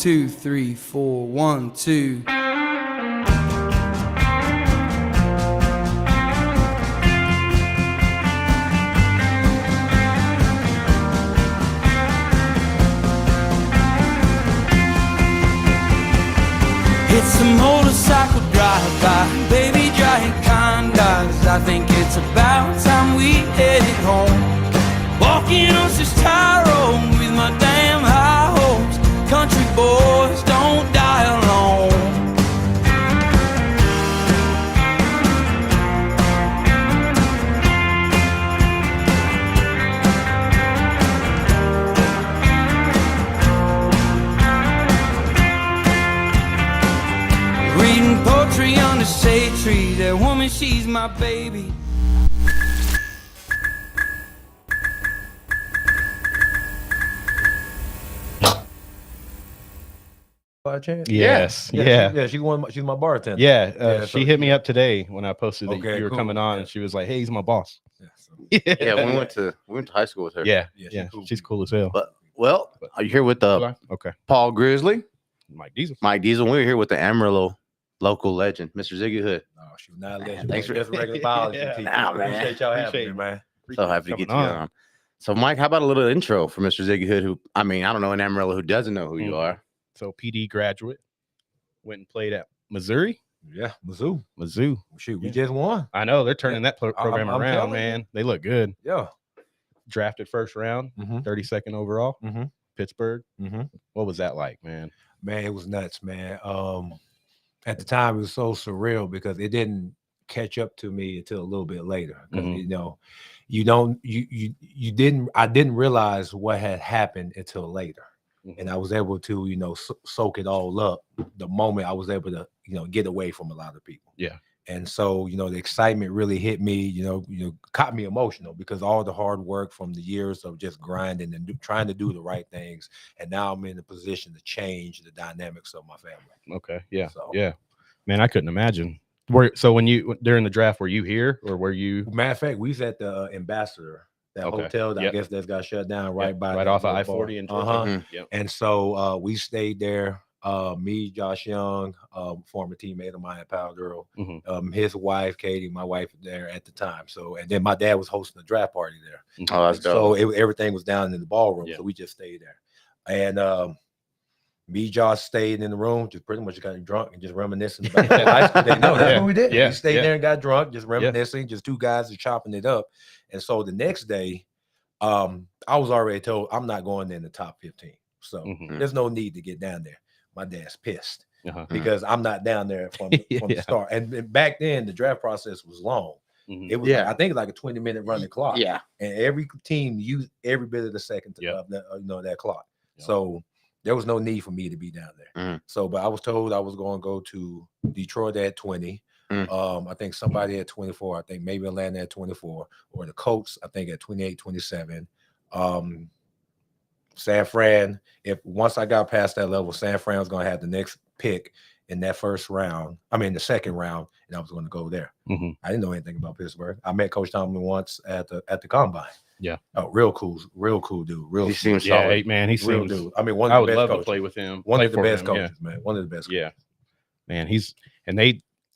2, 3, 4, 1, 2. It's a motorcycle drive-by, baby giant condoms. I think it's about time we headed home. Walking on this Tyrone with my damn high hopes. Country boys don't die alone. Reading poetry on the shade tree. That woman, she's my baby. By chance? Yes. Yeah. She's my bartender. Yeah. She hit me up today when I posted that you were cool. coming on, and she was like, "Hey, he's my boss." Yeah, we went to high school with her. Yeah. Cool. She's cool as hell. But are you here with Okay. Paul Grizzly, Mike Diesel. Mike Diesel? We're here with the Amarillo local legend, Mr. Ziggy Hood. No, she was not a legend. Thanks for- just regular biology teacher. Nah, man. Appreciate y'all having Appreciate me, it. man. So happy to get you Coming on. So, Mike, how about a little intro for Mr. Ziggy Hood? Who, I mean, I don't know in Amarillo who doesn't know who you are. So PD graduate, went and played at Missouri. Yeah, Mizzou. Shoot, we just won. I know they're turning that program I'm around, telling man. They look good. Yeah. Drafted first round, 32nd overall. Pittsburg. What was that like, man? Man, it was nuts, man. At the time, it was so surreal because it didn't catch up to me until a little bit later. Because I didn't realize what had happened until later. And I was able to, soak it all up the moment I was able to, get away from a lot of people. Yeah. And so, the excitement really hit me, caught me emotional because all the hard work from the years of just grinding and trying to do the right things. And now I'm in a position to change the dynamics of my family. Okay. Yeah. So, Yeah. Man, I couldn't imagine. So when you during the draft, were you here or were you? Matter of fact, we was at the Ambassador, that hotel that I guess that's got shut down right off of I-40 and Georgia. And so we stayed there. Me, Josh Young, former teammate of mine at Palo Duro, his wife, Katie, my wife there at the time. So, and then my dad was hosting a draft party there. Oh, that's dope. So everything was down in the ballroom. So we just stayed there. And me, Josh stayed in the room, just pretty much got drunk and just reminiscing about that high school day. No, that's what we did. We stayed there and got drunk, just reminiscing, just two guys just chopping it up. And so the next day, I was already told I'm not going in the top 15. So there's no need to get down there. My dad's pissed because I'm not down there from the start. And back then, the draft process was long. It was, I think, like a 20-minute running clock. Yeah. And every team used every bit of the second to that clock. So there was no need for me to be down there. So, but I was told I was going to go to Detroit at 20. I think somebody at 24. I think maybe Atlanta at 24, or the Colts, I think, at 28, 27. San Fran, once I got past that level, San Fran was going to have the next pick in that the second round, and I was going to go there. I didn't know anything about Pittsburgh. I met Coach Tomlin once at the combine. Yeah. Oh, real cool dude. He seems solid. Man, he real seems dude. I mean, one I of would the best love coaches. to play with him. One of the best coaches, man. One of the best coaches. Yeah. Man,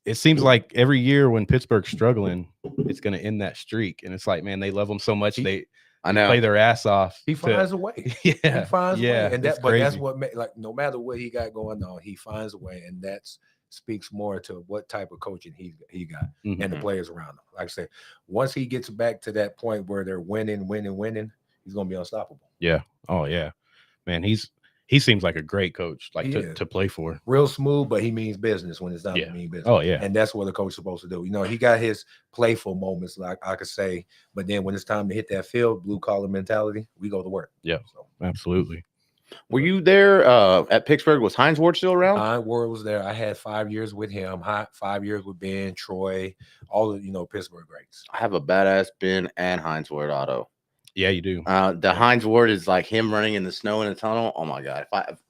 it seems like every year when Pittsburgh's struggling, it's going to end that streak. And it's like, man, they love him so much. They play their ass off. He finds a way. Yeah. He finds a way. And that's crazy. what no matter what he got going on, he finds a way. And that speaks more to what type of coaching he got and the players around him. Like I said, once he gets back to that point where they're winning, he's going to be unstoppable. Yeah. Oh, yeah. Man, he seems like a great coach, to play for. Real smooth, but he means business when it's not to mean business. Oh, yeah. And that's what a coach is supposed to do. He got his playful moments, like I could say, but then when it's time to hit that field, blue collar mentality, we go to work. Yeah, so absolutely. Were you there at Pittsburgh? Was Hines Ward still around? Hines Ward was there. I had 5 years with him, 5 years with Ben, Troy, all of Pittsburgh greats. I have a badass Ben and Hines Ward auto. Yeah, you do. The Hines Ward is like him running in the snow in a tunnel. Oh my god!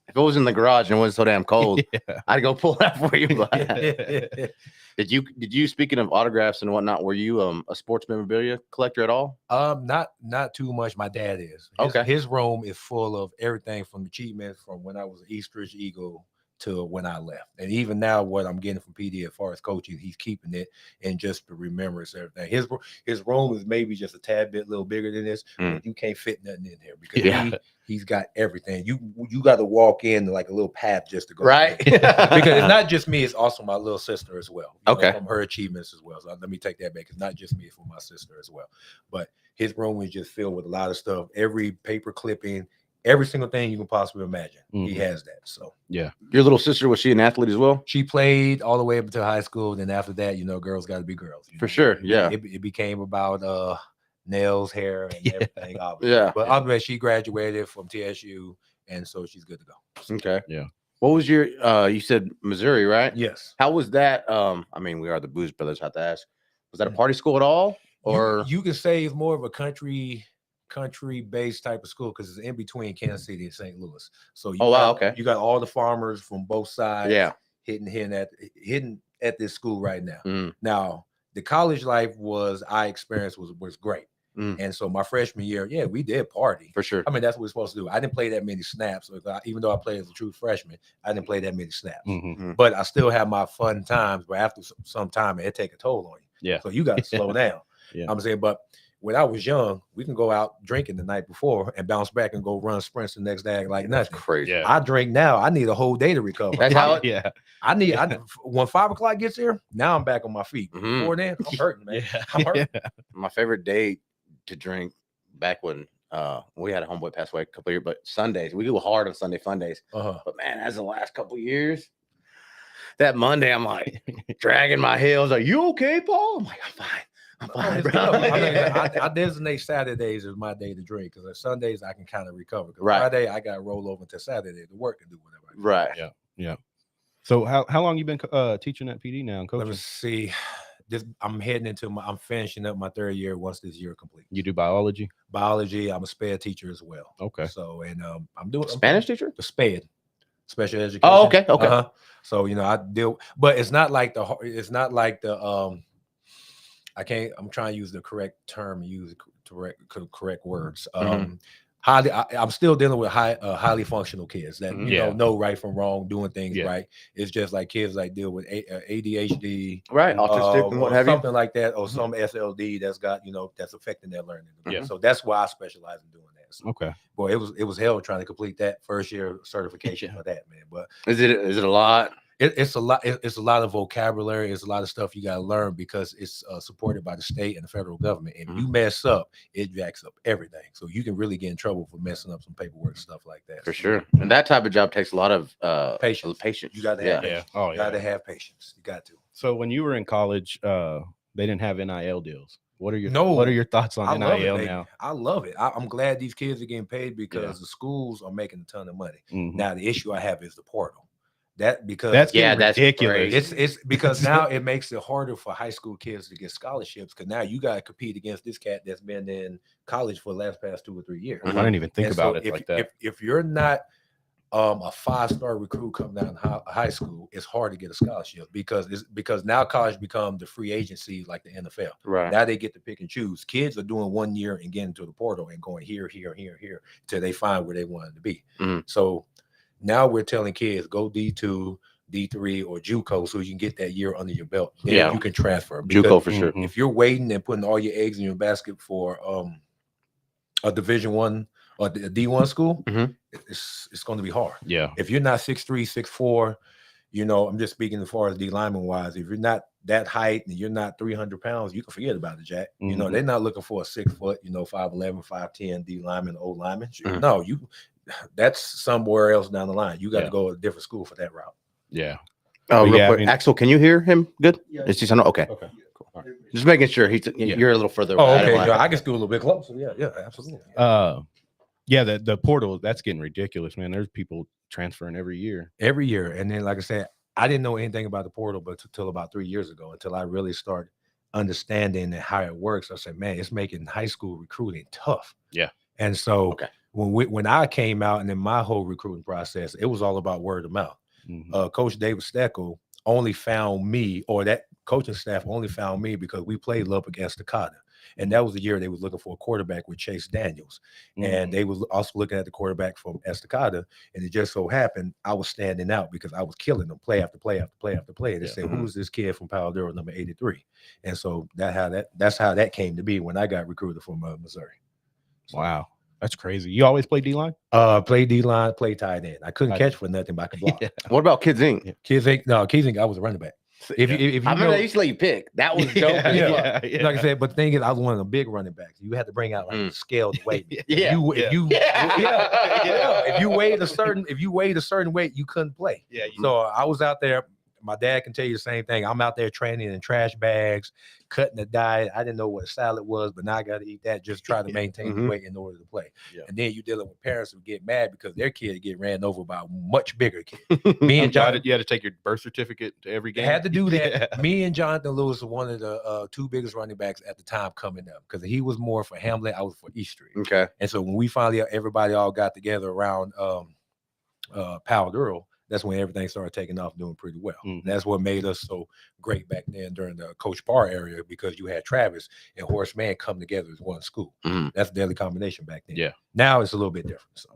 If If it was in the garage and it wasn't so damn cold, I'd go pull that for you. Did you speaking of autographs and whatnot, were you a sports memorabilia collector at all? Not too much. My dad is. His room is full of everything from achievements from when I was an Eastridge Eagle to when I left. And even now, what I'm getting from PD as far as coaching, he's keeping it and just to remembrance everything. His room is maybe just a tad bit little bigger than this, but you can't fit nothing in there because he's got everything. You got to walk in like a little path just to go right. Because it's not just me, it's also my little sister as well. You know, from her achievements as well. So let me take that back. It's not just me, it's for my sister as well. But his room is just filled with a lot of stuff. Every paper clipping, every single thing you can possibly imagine. He has that. So yeah. Your little sister, was she an athlete as well? She played all the way up until high school. Then after that, girls got to be girls. For sure. Yeah. It became about nails, hair, and everything. Obviously. Yeah. But other than she graduated from TSU, and so she's good to go. Okay. Yeah. What was your you said Missouri, right? Yes. How was that? I mean, we are the Blues Brothers, have to ask. Was that a party school at all? Or you can say it's more of a country-based type of school because it's in between Kansas City and St. Louis. So you got all the farmers from both sides hitting at this school right now. Now, the college life I experienced was great. And so my freshman year, we did party. For sure. I mean, that's what we're supposed to do. I didn't play that many snaps. Even though I played as a true freshman, I didn't play that many snaps. But I still have my fun times. But after some time, it take a toll on you. Yeah. So you got to slow down. Yeah. I'm saying, but when I was young, we can go out drinking the night before and bounce back and go run sprints the next day like nothing. That's crazy. Yeah. I drink now. I need a whole day to recover. That's how When 5 o'clock gets here, now I'm back on my feet. Before then, I'm hurting, man. I'm hurting. My favorite day to drink back when we had a homeboy pass away a couple of years, but Sundays, we go hard on Sunday fun days. But man, as the last couple of years, that Monday, I'm like dragging my heels. Are you okay, Paul? I'm like, I'm fine, bro. I designate Saturdays as my day to drink because Sundays I can kind of recover. Friday I got to roll over to Saturday to work and do whatever. Right. Yeah. So how long you been teaching at PD now and coaching? Let me see. I'm finishing up my 3rd year once this year complete. You do biology? Biology. I'm a SPED teacher as well. Okay. So I'm doing Spanish teacher? The SPED, special education. Oh, okay. So I deal, but it's not like the I'm trying to use the correct term, use correct words. I'm still dealing with highly functional kids that know right from wrong, doing things right. It's just like kids like deal with ADHD, right, autistic and what have you, something like that, or some SLD that's got that's affecting their learning. Yeah. So that's why I specialize in doing that. So, okay. Boy, it was hell trying to complete that first year certification for that, man. But is it a lot? It's a lot. It's a lot of vocabulary. It's a lot of stuff you got to learn because it's supported by the state and the federal government. And if you mess up, it jacks up everything. So you can really get in trouble for messing up some paperwork, stuff like that. For sure. And that type of job takes a lot of patience. You got to have patience. Oh, you got to have patience. You got to. So when you were in college, they didn't have NIL deals. What are your thoughts on NIL now? I love it. I'm glad these kids are getting paid because the schools are making a ton of money. Now the issue I have is the portal. That's ridiculous. It's because now it makes it harder for high school kids to get scholarships because now you got to compete against this cat that's been in college for the past 2 or 3 years. I didn't even think about it like that. If you're not a 5-star recruit coming out of high school, it's hard to get a scholarship because now college become the free agency like the NFL. Right. Now they get to pick and choose. Kids are doing 1 year and getting to the portal and going here till they find where they wanted to be. So now we're telling kids go D2, D3, or JUCO so you can get that year under your belt. Then you can transfer. JUCO for sure. If you're waiting and putting all your eggs in your basket for a Division I or a D1 school, it's going to be hard. Yeah. If you're not 6'3", 6'4", I'm just speaking as far as D lineman wise. If you're not that height and you're not 300 pounds, you can forget about it, Jack. They're not looking for a 6 foot, 5'11", 5'10" D lineman, O lineman. No, that's somewhere else down the line. You got to go to a different school for that route. Yeah. Oh, real quick. Axel, can you hear him good? Yeah. Is he sounding okay? Okay. Cool. Right. Just making sure you're a little further. Oh, okay. I can do a little bit closer. Yeah, absolutely. The portal, that's getting ridiculous, man. There's people transferring every year. And then, like I said, I didn't know anything about the portal until about 3 years ago, until I really started understanding how it works. I said, man, it's making high school recruiting tough. Yeah. And so when I came out and in my whole recruiting process, it was all about word of mouth. Coach David Steckel only found me, or that coaching staff only found me because we played Lubbock Estacada. And that was the year they was looking for a quarterback with Chase Daniels. And they was also looking at the quarterback from Estacada. And it just so happened I was standing out because I was killing them play after play after play after play. They said, who's this kid from Palo Duro, number 83? And so that's how that came to be when I got recruited from Missouri. So, wow. That's crazy. You always play D-line? Play D-line, play tight end. I couldn't catch for nothing, but I could block. What about Kids Inc? Kids Inc, I was a running back. If you I remember they used to let you pick. That was dope. Like I said, but the thing is, I was one of the big running backs. You had to bring out like scaled weight. If you weighed a certain weight, you couldn't play. So I was out there. My dad can tell you the same thing. I'm out there training in trash bags, cutting the diet. I didn't know what a salad was, but now I got to eat that. Just try to maintain the weight in order to play. And then you're dealing with parents who get mad because their kid get ran over by a much bigger kid. Me and Jonathan, you had to take your birth certificate to every game. Had to do that. Me and Jonathan Lewis were one of the two biggest running backs at the time coming up because he was more for Hamlet. I was for East Street. Okay. And so when we finally everybody all got together around Palo Duro, that's when everything started taking off, doing pretty well. That's what made us so great back then during the Coach Parr area because you had Travis and Horace Mann come together as one school. That's a deadly combination back then. Now it's a little bit different. So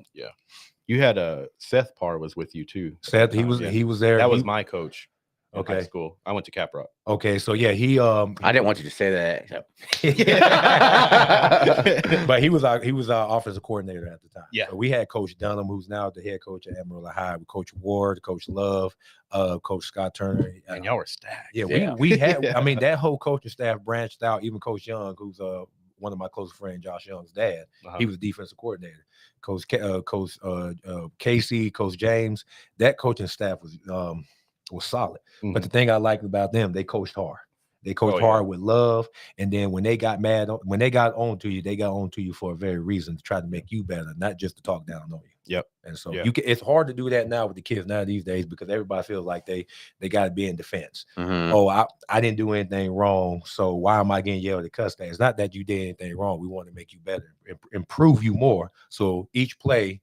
you had Seth Parr was with you too. Seth, he was there. That was my coach. Okay. High school. I went to Cap Rock. Okay, so yeah, he I didn't want you to say that. But he was our offensive coordinator at the time. Yeah. So we had Coach Dunham, who's now the head coach at Amarillo High, with Coach Ward, Coach Love, Coach Scott Turner. And y'all were stacked. We had I mean, that whole coaching staff branched out, even Coach Young, who's one of my close friends, Josh Young's dad. He was defensive coordinator. Coach Casey, Coach James, that coaching staff was solid. But the thing I liked about them, they coached hard. They coached hard with love. And then when they got on to you, they got on to you for a very reason, to try to make you better, not just to talk down on you. And so it's hard to do that now with the kids now these days because everybody feels like they got to be in defense. Oh, I didn't do anything wrong, so why am I getting yelled at cuss at? It's not that you did anything wrong. We want to make you better, improve you more. So each play,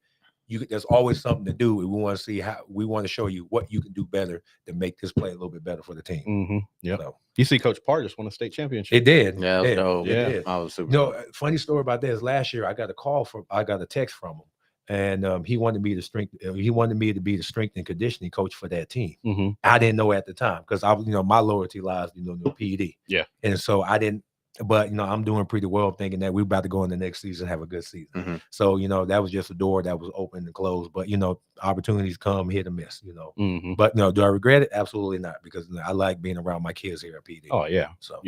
there's always something to do. We want to see we want to show you what you can do better to make this play a little bit better for the team. So, you see, Coach Parr just won a state championship. It did. Yeah, it did. I was super. Funny story about that is last year I got a text from him, and he wanted me to be the strength and conditioning coach for that team. I didn't know at the time because my loyalty lies, in the PD. And so I didn't. But I'm doing pretty well, thinking that we're about to go in the next season, have a good season. So that was just a door that was open and closed. But opportunities come hit or miss. But no, do I regret it? Absolutely not, because I like being around my kids here at PD. Oh yeah, so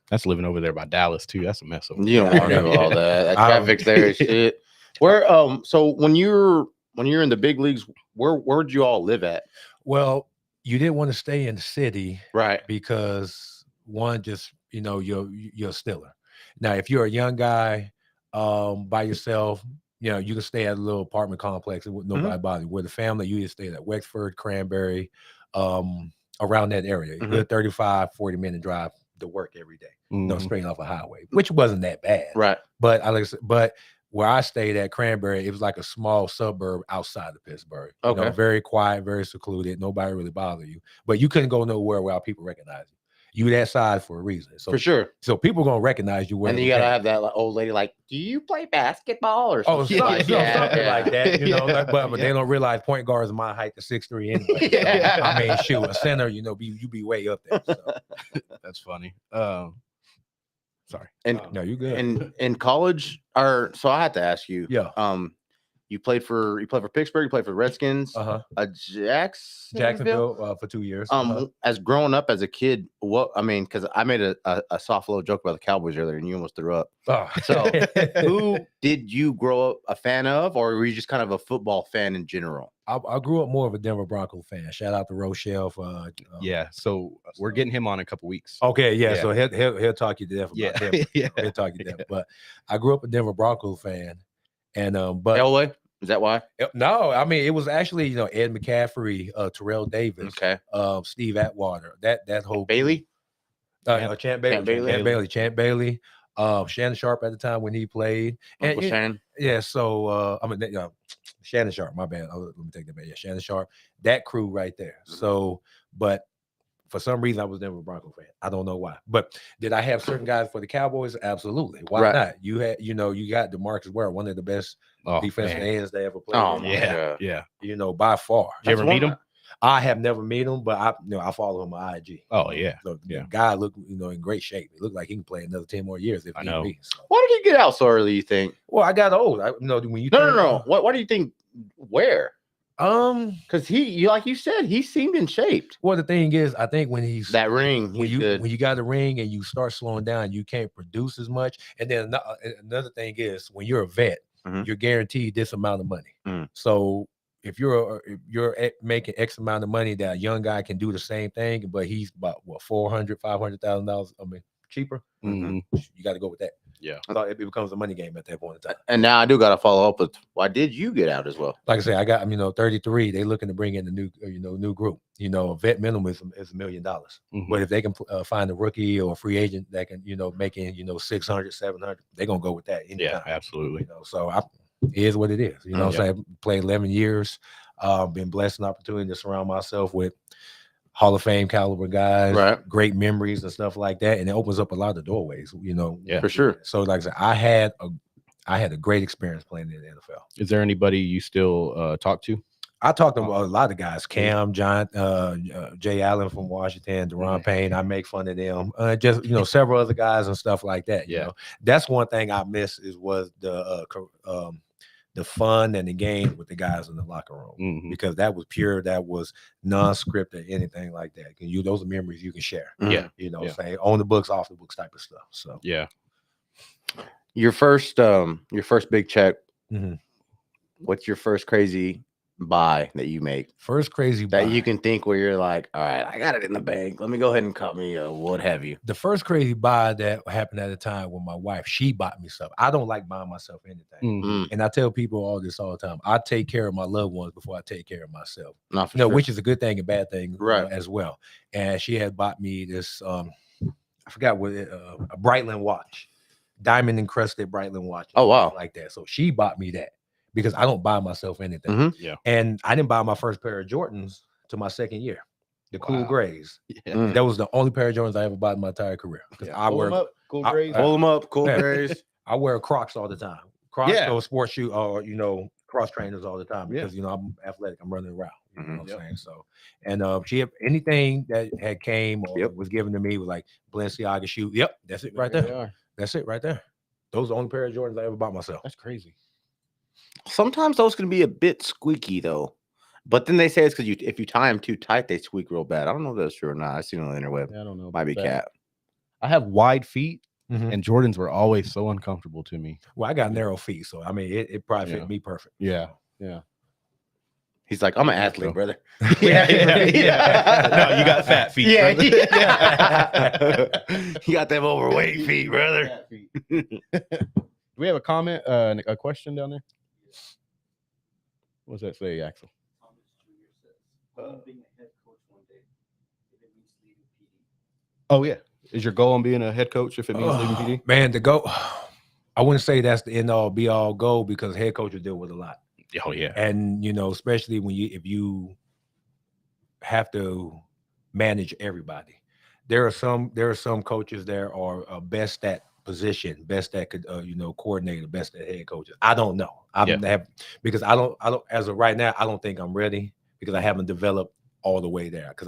that's living over there by Dallas too. That's a mess. You don't want to know all that. That traffic's there, shit. Where so when you're in the big leagues, where'd you all live at? Well, you didn't want to stay in the city, right? Because one, just you're a Steeler. Now, if you're a young guy by yourself, you can stay at a little apartment complex with nobody bother you. With a family, you just stay at Wexford, Cranberry, around that area. Good 35, 40-minute drive to work every day. Straight off a highway, which wasn't that bad. Right. But where I stayed at Cranberry, it was like a small suburb outside of Pittsburgh. Okay. Very quiet, very secluded. Nobody really bothered you. But you couldn't go nowhere without people recognize you. You that side for a reason. So for sure. So people gonna recognize you. And then you gotta have that old lady like, do you play basketball or something? Something like that. But they don't realize point guards are my height to 6'3" anyway. I mean, shoot, a center, you be way up there. So. That's funny. Sorry. And no, you good. In college, so I had to ask you. Yeah. You played for Pittsburgh. You played for the Redskins. Jacksonville for 2 years. As growing up as a kid, because I made a soft little joke about the Cowboys earlier, and you almost threw up. So, who did you grow up a fan of, or were you just kind of a football fan in general? I grew up more of a Denver Broncos fan. Shout out to Rochelle for So we're getting him on in a couple weeks. Okay, yeah. So he'll talk you to death about Denver. He'll talk you to death. But I grew up a Denver Broncos fan. And but Elway, is that why? No, I mean it was actually Ed McCaffrey, Terrell Davis, Steve Atwater, that whole Bailey, Champ Bailey, Shannon Sharp at the time when he played. And Shannon. Yeah, so Shannon Sharp, my bad. Let me take that back. Yeah, Shannon Sharp, that crew right there. So, but for some reason, I was never a Bronco fan. I don't know why. But did I have certain guys for the Cowboys? Absolutely. Why not? You had, you got DeMarcus Ware, one of the best defensive ends they ever played. Oh, yeah. By far. Did you ever meet him? I have never met him, but I follow him on IG. Oh yeah. So the guy looked, in great shape. It looked like he can play another 10 more years if I know. be. So. Why did he get out so early, you think? Well, I got old. When you No. What do you think? Where? Because like you said, he seemed in shape. Well, the thing is, I think when he's that ring, when you got a ring and you start slowing down, you can't produce as much. And then another thing is, when you're a vet, you're guaranteed this amount of money. So if you're making X amount of money, that a young guy can do the same thing, but he's about $400,000-$500,000. I mean, cheaper. You got to go with that. Yeah, I thought it becomes a money game at that point in time. And now I do got to follow up with, why did you get out as well? Like I say, I got 33. They looking to bring in a new group. A vet minimum is $1 million. But if they can find a rookie or a free agent that can making 600, 700, they're gonna go with that. Anytime. Yeah, absolutely. So it is what it is. What I'm saying? Played 11 years. Been blessed an opportunity to surround myself with Hall of Fame caliber guys, right? Great memories and stuff like that, and it opens up a lot of doorways. Yeah, for sure. So, like I said, I had a great experience playing in the NFL. Is there anybody you still talk to? I talked to a lot of guys. Cam, John, Jay Allen from Washington, Deron Payne. I make fun of them. Just several other guys and stuff like that. That's one thing I miss was the fun and the game with the guys in the locker room, because that was pure, that was non-scripted, anything like that. Those are memories you can share. Say on the books, off the books type of stuff. So your first big check. What's your first crazy buy that you make? First crazy buy that you can think where you're like, all right, I got it in the bank. Let me go ahead and cut me what have you. The first crazy buy that happened at a time with my wife, she bought me stuff. I don't like buying myself anything. And I tell people all the time. I take care of my loved ones before I take care of myself. Which is a good thing and bad thing as well. And she had bought me this, I forgot what a Breitling watch, diamond encrusted Breitling watch. Oh, wow. Like that. So she bought me that, because I don't buy myself anything. And I didn't buy my first pair of Jordans to my second year, the Cool Grays. That was the only pair of Jordans I ever bought in my entire career. I wear Cool Grays. Pull them up, Cool Grays. I wear Crocs all the time. Crocs or sports shoe or cross trainers all the time, because I'm athletic. I'm running around. You know what I'm saying? So, and she had anything that had came or was given to me was like Balenciaga shoe. Yep, that's it right there. That's it right there. Those are the only pair of Jordans I ever bought myself. That's crazy. Sometimes those can be a bit squeaky though, but then they say it's because if you tie them too tight, they squeak real bad. I don't know if that's true or not. I've seen it on the interweb. I don't know. Might be cat. I have wide feet, and Jordans were always so uncomfortable to me. Well, I got narrow feet, so I mean, it probably fit me perfect. Yeah. He's like, I'm an athlete, brother. No, you got fat feet. You got them overweight feet, brother. Do we have a comment, a question down there? What does that say, Axel? Oh yeah, is your goal on being a head coach if it means leaving PD? Man, the goal. I wouldn't say that's the end all be all goal, because head coaches deal with a lot. Oh yeah, and especially if you have to manage everybody. There are some coaches there are best at position, best at coordinator, best at head coaches. I don't know. Because I don't as of right now, I don't think I'm ready, because I haven't developed all the way there. Because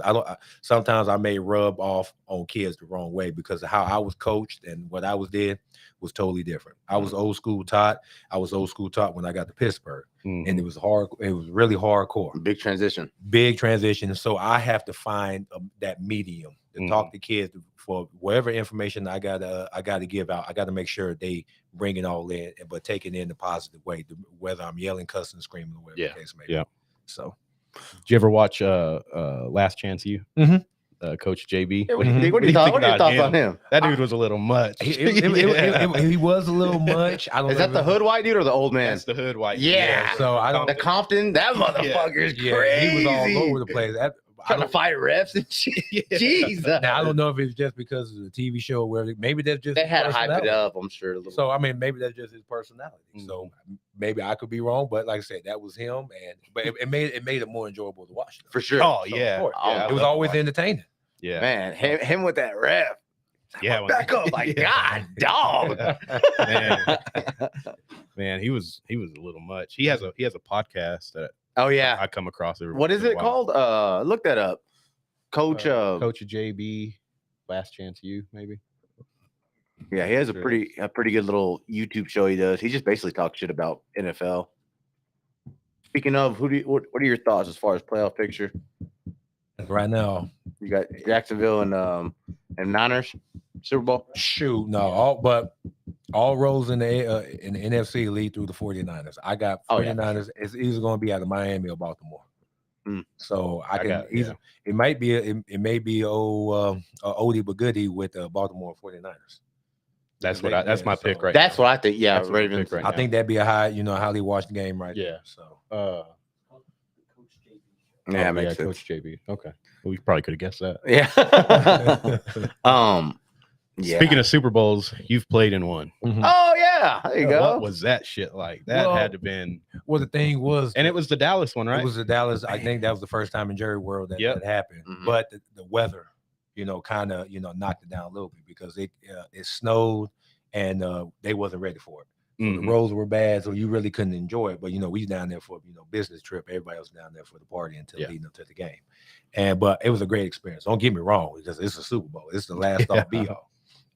sometimes I may rub off on kids the wrong way, because of how I was coached and what I did was totally different. I was old school taught. I was old school taught when I got to Pittsburgh, and it was hard. It was really hardcore. Big transition. So I have to find that medium to talk to kids for whatever information I gotta give out. I got to make sure they bring it all in, but take it in the positive way, whether I'm yelling, cussing, screaming, or whatever the case may be. So, did you ever watch Last Chance U? Coach JB. What are your thoughts on him? That dude was a little much. He was a little much. Is that the hood white dude or the old man? That's the hood white. Yeah. So I don't. The Compton, that motherfucker is crazy. He was all over the place. trying to fight refs and shit. Jeez. Now I don't know if it's just because of the TV show where maybe that's just they had to hype it up. I'm sure. So I mean, maybe that's just his personality. So maybe I could be wrong, but like I said, that was him, but it made it more enjoyable to watch. For sure. Oh so, yeah, it was always entertaining. Yeah, man, him with that ref. Yeah, back up, like God, dog. Man, he was a little much. He has a podcast that I come across. What is it called? Look that up. Coach JB, Last Chance U, maybe. Yeah, he has a pretty good little YouTube show he does. He just basically talks shit about NFL. Speaking of, what are your thoughts as far as playoff picture? Right now, you got Jacksonville and Niners Super Bowl. Shoot, no, all roads in the NFC lead through the 49ers. I got 49ers. It's either going to be out of Miami or Baltimore. So it may be oldie but goodie with Baltimore 49ers. That's my pick right. That's what I think. Yeah, Ravens. I think that'd be a highly watched game right there. So yeah, makes sense. Coach JB. Okay, well, we probably could have guessed that. Yeah. Speaking of Super Bowls, you've played in one. Oh yeah, there you go. What was that shit like? That had to been. Well, the thing was, and it was the Dallas one, right? It was the Dallas. I think that was the first time in Jerry World that happened. But the weather, kind of, knocked it down a little bit because it snowed and they wasn't ready for it. So the roads were bad, so you really couldn't enjoy it. But we was down there for business trip. Everybody was down there for the party until leading up to the game. But it was a great experience. Don't get me wrong, because it's a Super Bowl. It's the last off be all.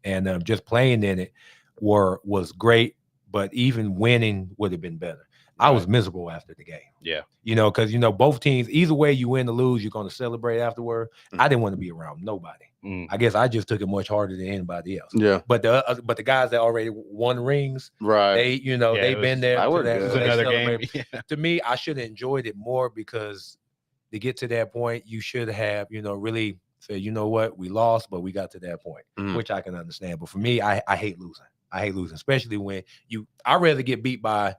And just playing in it was great. But even winning would have been better. I was miserable after the game. Yeah. Because both teams, either way you win or lose, you're going to celebrate afterward. I didn't want to be around nobody. I guess I just took it much harder than anybody else. Yeah. But the guys that already won rings, right? They they've been there. It was another game. To me, I should have enjoyed it more because to get to that point, you should have really said, what, we lost, but we got to that point, which I can understand. But for me, I hate losing. I hate losing, especially when I'd rather get beat by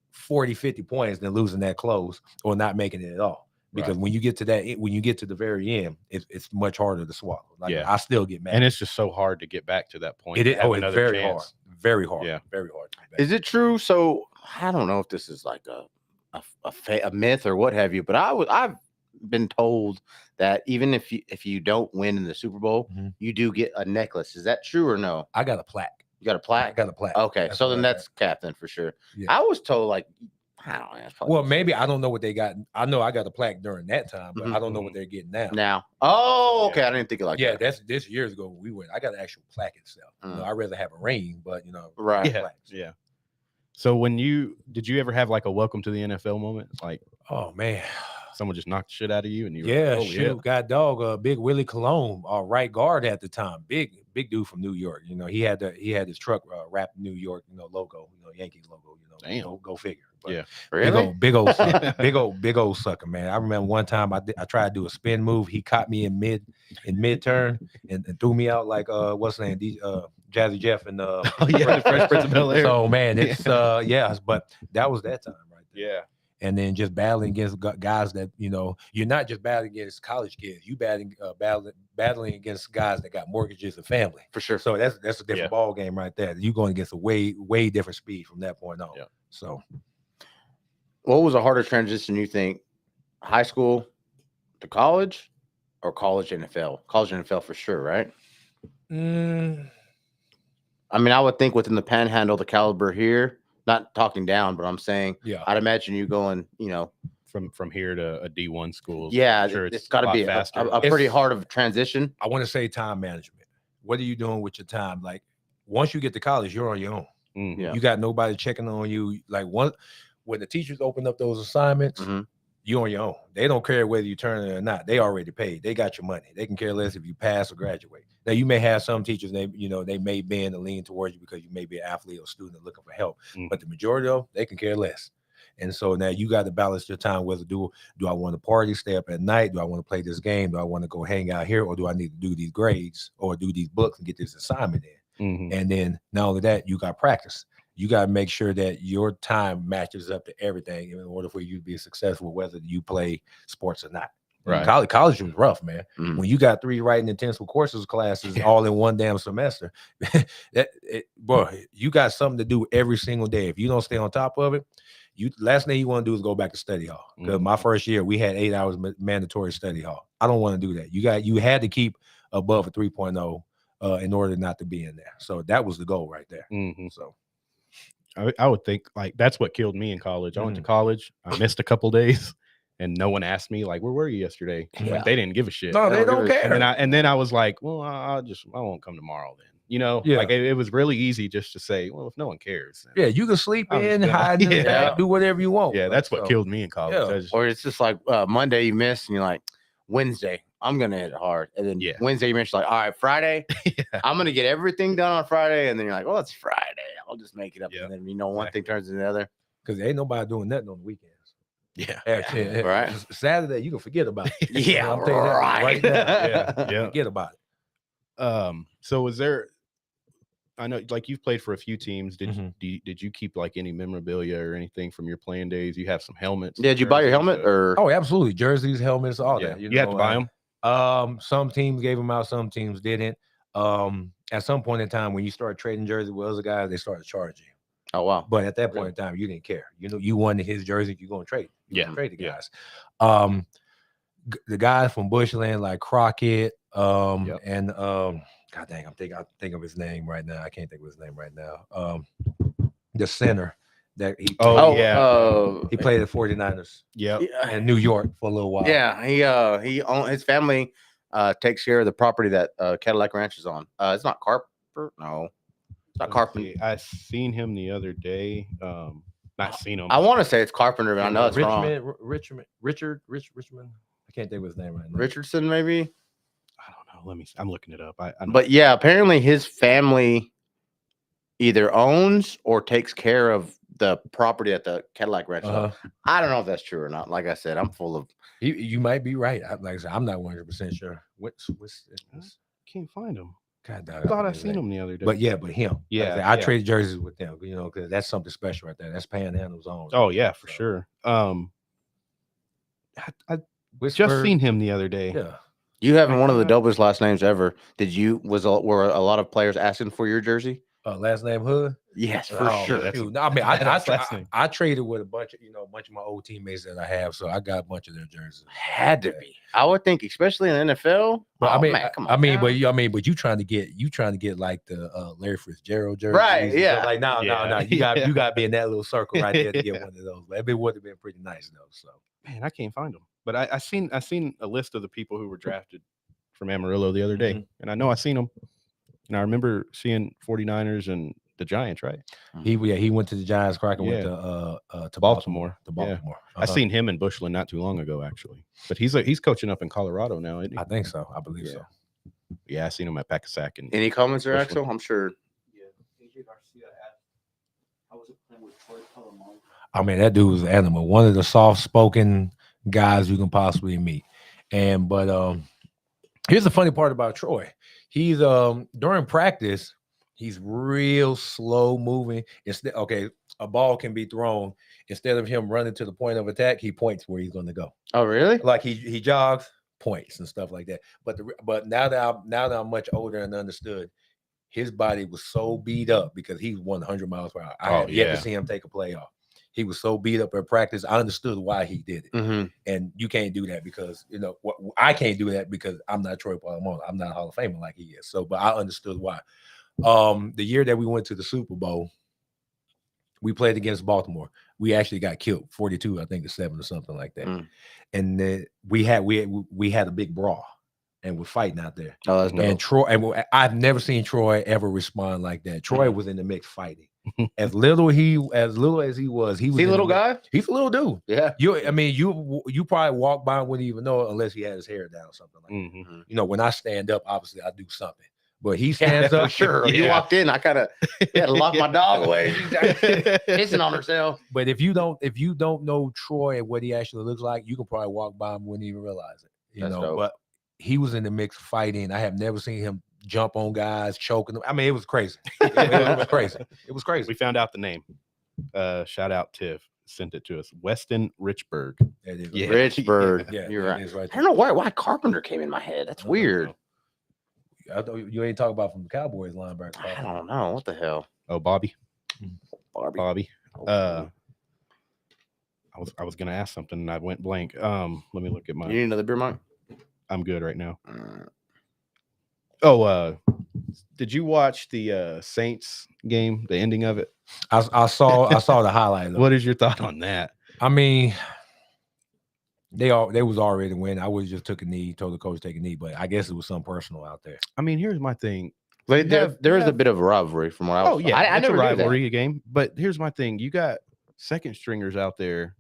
40, 50 points than losing that close or not making it at all. Because when you get to the very end, it's much harder to swallow. I still get mad. And it's just so hard to get back to that point. It's very hard. Very hard. Yeah. Very hard. Is it true? So I don't know if this is like a myth or what have you, but I've been told that even if you don't win in the Super Bowl, you do get a necklace. Is that true or no? I got a plaque. You got a plaque? I got a plaque. Okay, so then that's captain for sure. Yeah. I was told I don't know. Well, maybe I don't know what they got. I know I got a plaque during that time, but I don't know what they're getting now. Oh, okay. I didn't think it like that. Yeah, that's this years ago when we went. I got an actual plaque itself. I'd rather have a ring, but right. Yeah. So did you ever have like a welcome to the NFL moment? Like, oh man, someone just knocked shit out of you and you got dog, big Willie Colon, right guard at the time, big dude from New York. He had his truck wrapped New York, logo, Yankees logo. Damn. Go figure. But yeah, really? Big old sucker, big old sucker, man. I remember one time I tried to do a spin move. He caught me in mid turn and threw me out like what's the name? Jazzy Jeff and Fresh Prince of Bel-Air. So man, it's but that was that time right there. Yeah. And then just battling against guys that you're not just battling against college kids. You battling against guys that got mortgages and family. For sure. So that's a different ball game right there. You're going against a way different speed from that point on. Yeah. So, what was a harder transition you think? High school to college, or college NFL? College NFL for sure, right? I mean, I would think within the Panhandle, the caliber here. Not talking down, but I'm saying, I'd imagine you going, from here to a D1 school. Yeah, sure it's got to be a pretty hard of a transition. I want to say time management. What are you doing with your time? Like once you get to college, you're on your own. You got nobody checking on you. Like when the teachers open up those assignments, you're on your own. They don't care whether you turn it or not. They already paid. They got your money. They can care less if you pass or graduate. Now you may have some teachers, they may bend and lean towards you because you may be an athlete or student looking for help. But the majority of them, they can care less. And so now you got to balance your time. Whether do I want to party, stay up at night? Do I want to play this game? Do I want to go hang out here? Or do I need to do these grades or do these books and get this assignment in? And then not only that, you got practice. You got to make sure that your time matches up to everything in order for you to be successful, whether you play sports or not. Right. College was rough, man. When you got 3 writing intensive courses classes all in one damn semester, bro, you got something to do every single day. If you don't stay on top of it, last thing you want to do is go back to study hall. Because my first year, we had 8 hours mandatory study hall. I don't want to do that. You had to keep above a 3.0 in order not to be in there. So that was the goal right there. So I would think like that's what killed me in college. I went to college. I missed a couple days, and no one asked me like, "Where were you yesterday?" Like, they didn't give a shit. No, they don't care. And then I was like, "Well, I won't come tomorrow then." You know, like it was really easy just to say, "Well, if no one cares, you can sleep in, hide in the back, do whatever you want." Yeah, that's what killed me in college. Or it's just like Monday you miss, and you're like, Wednesday I'm gonna hit it hard, and then Wednesday you miss, like, all right, Friday I'm gonna get everything done on Friday, and then you're like, well, it's Friday, I'll just make it up, and then one thing turns into the other, because ain't nobody doing nothing on the weekends. Right. Saturday you can forget about it. I'm telling you that right now. Forget about it. So was there? I know, like, you've played for a few teams. Did you keep like any memorabilia or anything from your playing days? You have some helmets. Did you buy your helmet or? Oh, absolutely. Jerseys, helmets, all that. You had to buy them. Some teams gave them out, some teams didn't. At some point in time, when you start trading jerseys with other guys, they started charging. Oh wow! But at that point in time, you didn't care. You wanted his jersey, you're gonna trade. Trade the guys. The guys from Bushland like Crockett, and God dang, I think of his name right now. I can't think of his name right now. The center that he played, he played at 49ers. In New York for a little while. He his family takes care of the property that Cadillac Ranch is on. It's not Carper. No, it's not Carpenter. I seen him the other day. Not seen him. I want to say it's Carpenter, but I know it's wrong. Richmond. I can't think of his name right now. Richardson, maybe. I don't know. I'm looking it up. But yeah, apparently his family either owns or takes care of the property at the Cadillac Ranch. I don't know if that's true or not. Like I said, I'm full of. You might be right. Like I said, I'm not 100% sure. What's can't find him. God, I thought I seen him the other day. But him. I traded jerseys with them. Because that's something special right there. That's Panhandle's own. Oh yeah, for sure. I just seen him the other day. Yeah. You having one of the dopest last names ever. Were a lot of players asking for your jersey? Last name Hood? Yes, for sure. I traded with a bunch of my old teammates that I have, so I got a bunch of their jerseys. Had to be. I would think, especially in the NFL. But but you trying to get like the Larry Fitzgerald jersey, right? Yeah. So like no, you got to be in that little circle right there to get one of those. But it would have been pretty nice though. So man, I can't find them. But I seen a list of the people who were drafted from Amarillo the other day, and I know I seen them. And I remember seeing 49ers and the Giants, right? He went to the Giants. Crockett went to Baltimore. I seen him in Bushland not too long ago, actually. But he's coaching up in Colorado now, isn't he? I think so. I believe so. Yeah, I seen him at Packasack. And any comments there, Axel? I'm sure. I mean, that dude was an animal. One of the soft-spoken guys you can possibly meet. But here's the funny part about Troy. He's during practice, he's real slow moving. A ball can be thrown. Instead of him running to the point of attack, he points where he's going to go. Oh, really? Like he jogs, points and stuff like that. But now that I'm much older and understood, his body was so beat up because he's 100 miles per hour. I have yet to see him take a play off. He was so beat up at practice. I understood why he did it. And you can't do that because, I can't do that because I'm not Troy Polamalu. I'm not a Hall of Famer like he is. So, but I understood why. The year that we went to the Super Bowl, we played against Baltimore. We actually got killed 42, I think, to 7 or something like that. And we had a big brawl and we're fighting out there. Oh, that's dope. And Troy, I've never seen Troy ever respond like that. Troy was in the mix fighting. As little as he was, he was a little guy. He's a little dude. Yeah. You probably walk by and wouldn't even know it unless he had his hair down or something like that. When I stand up, obviously I do something. But he stands up. Sure. You walked in, I kind of had to lock my dog away. Hissing on herself. But if you don't know Troy and what he actually looks like, you can probably walk by him and wouldn't even realize it. Dope. But he was in the mix fighting. I have never seen him jump on guys, choking them. I mean, it was crazy. It was crazy. It was crazy. We found out the name. Shout out Tiv. sent it to us. Weston Richburg. Yeah, Richburg. Yeah, You're right. right. I don't know why Carpenter came in my head. That's weird. I thought you ain't talking about from the Cowboys linebacker. I don't know what the hell. Oh, Bobby. Bobby. I was gonna ask something and I went blank. Let me look at You need another beer, Mike? I'm good right now. Did you watch the Saints game, the ending of it? I saw the highlight. What is your thought on that? I mean, they was already winning. I would just took a knee, told the coach to take a knee, but I guess it was something personal out there. I mean, here's my thing. But there is a bit of a rivalry from what I was. Oh yeah, I never a rivalry game. But here's my thing: you got second stringers out there.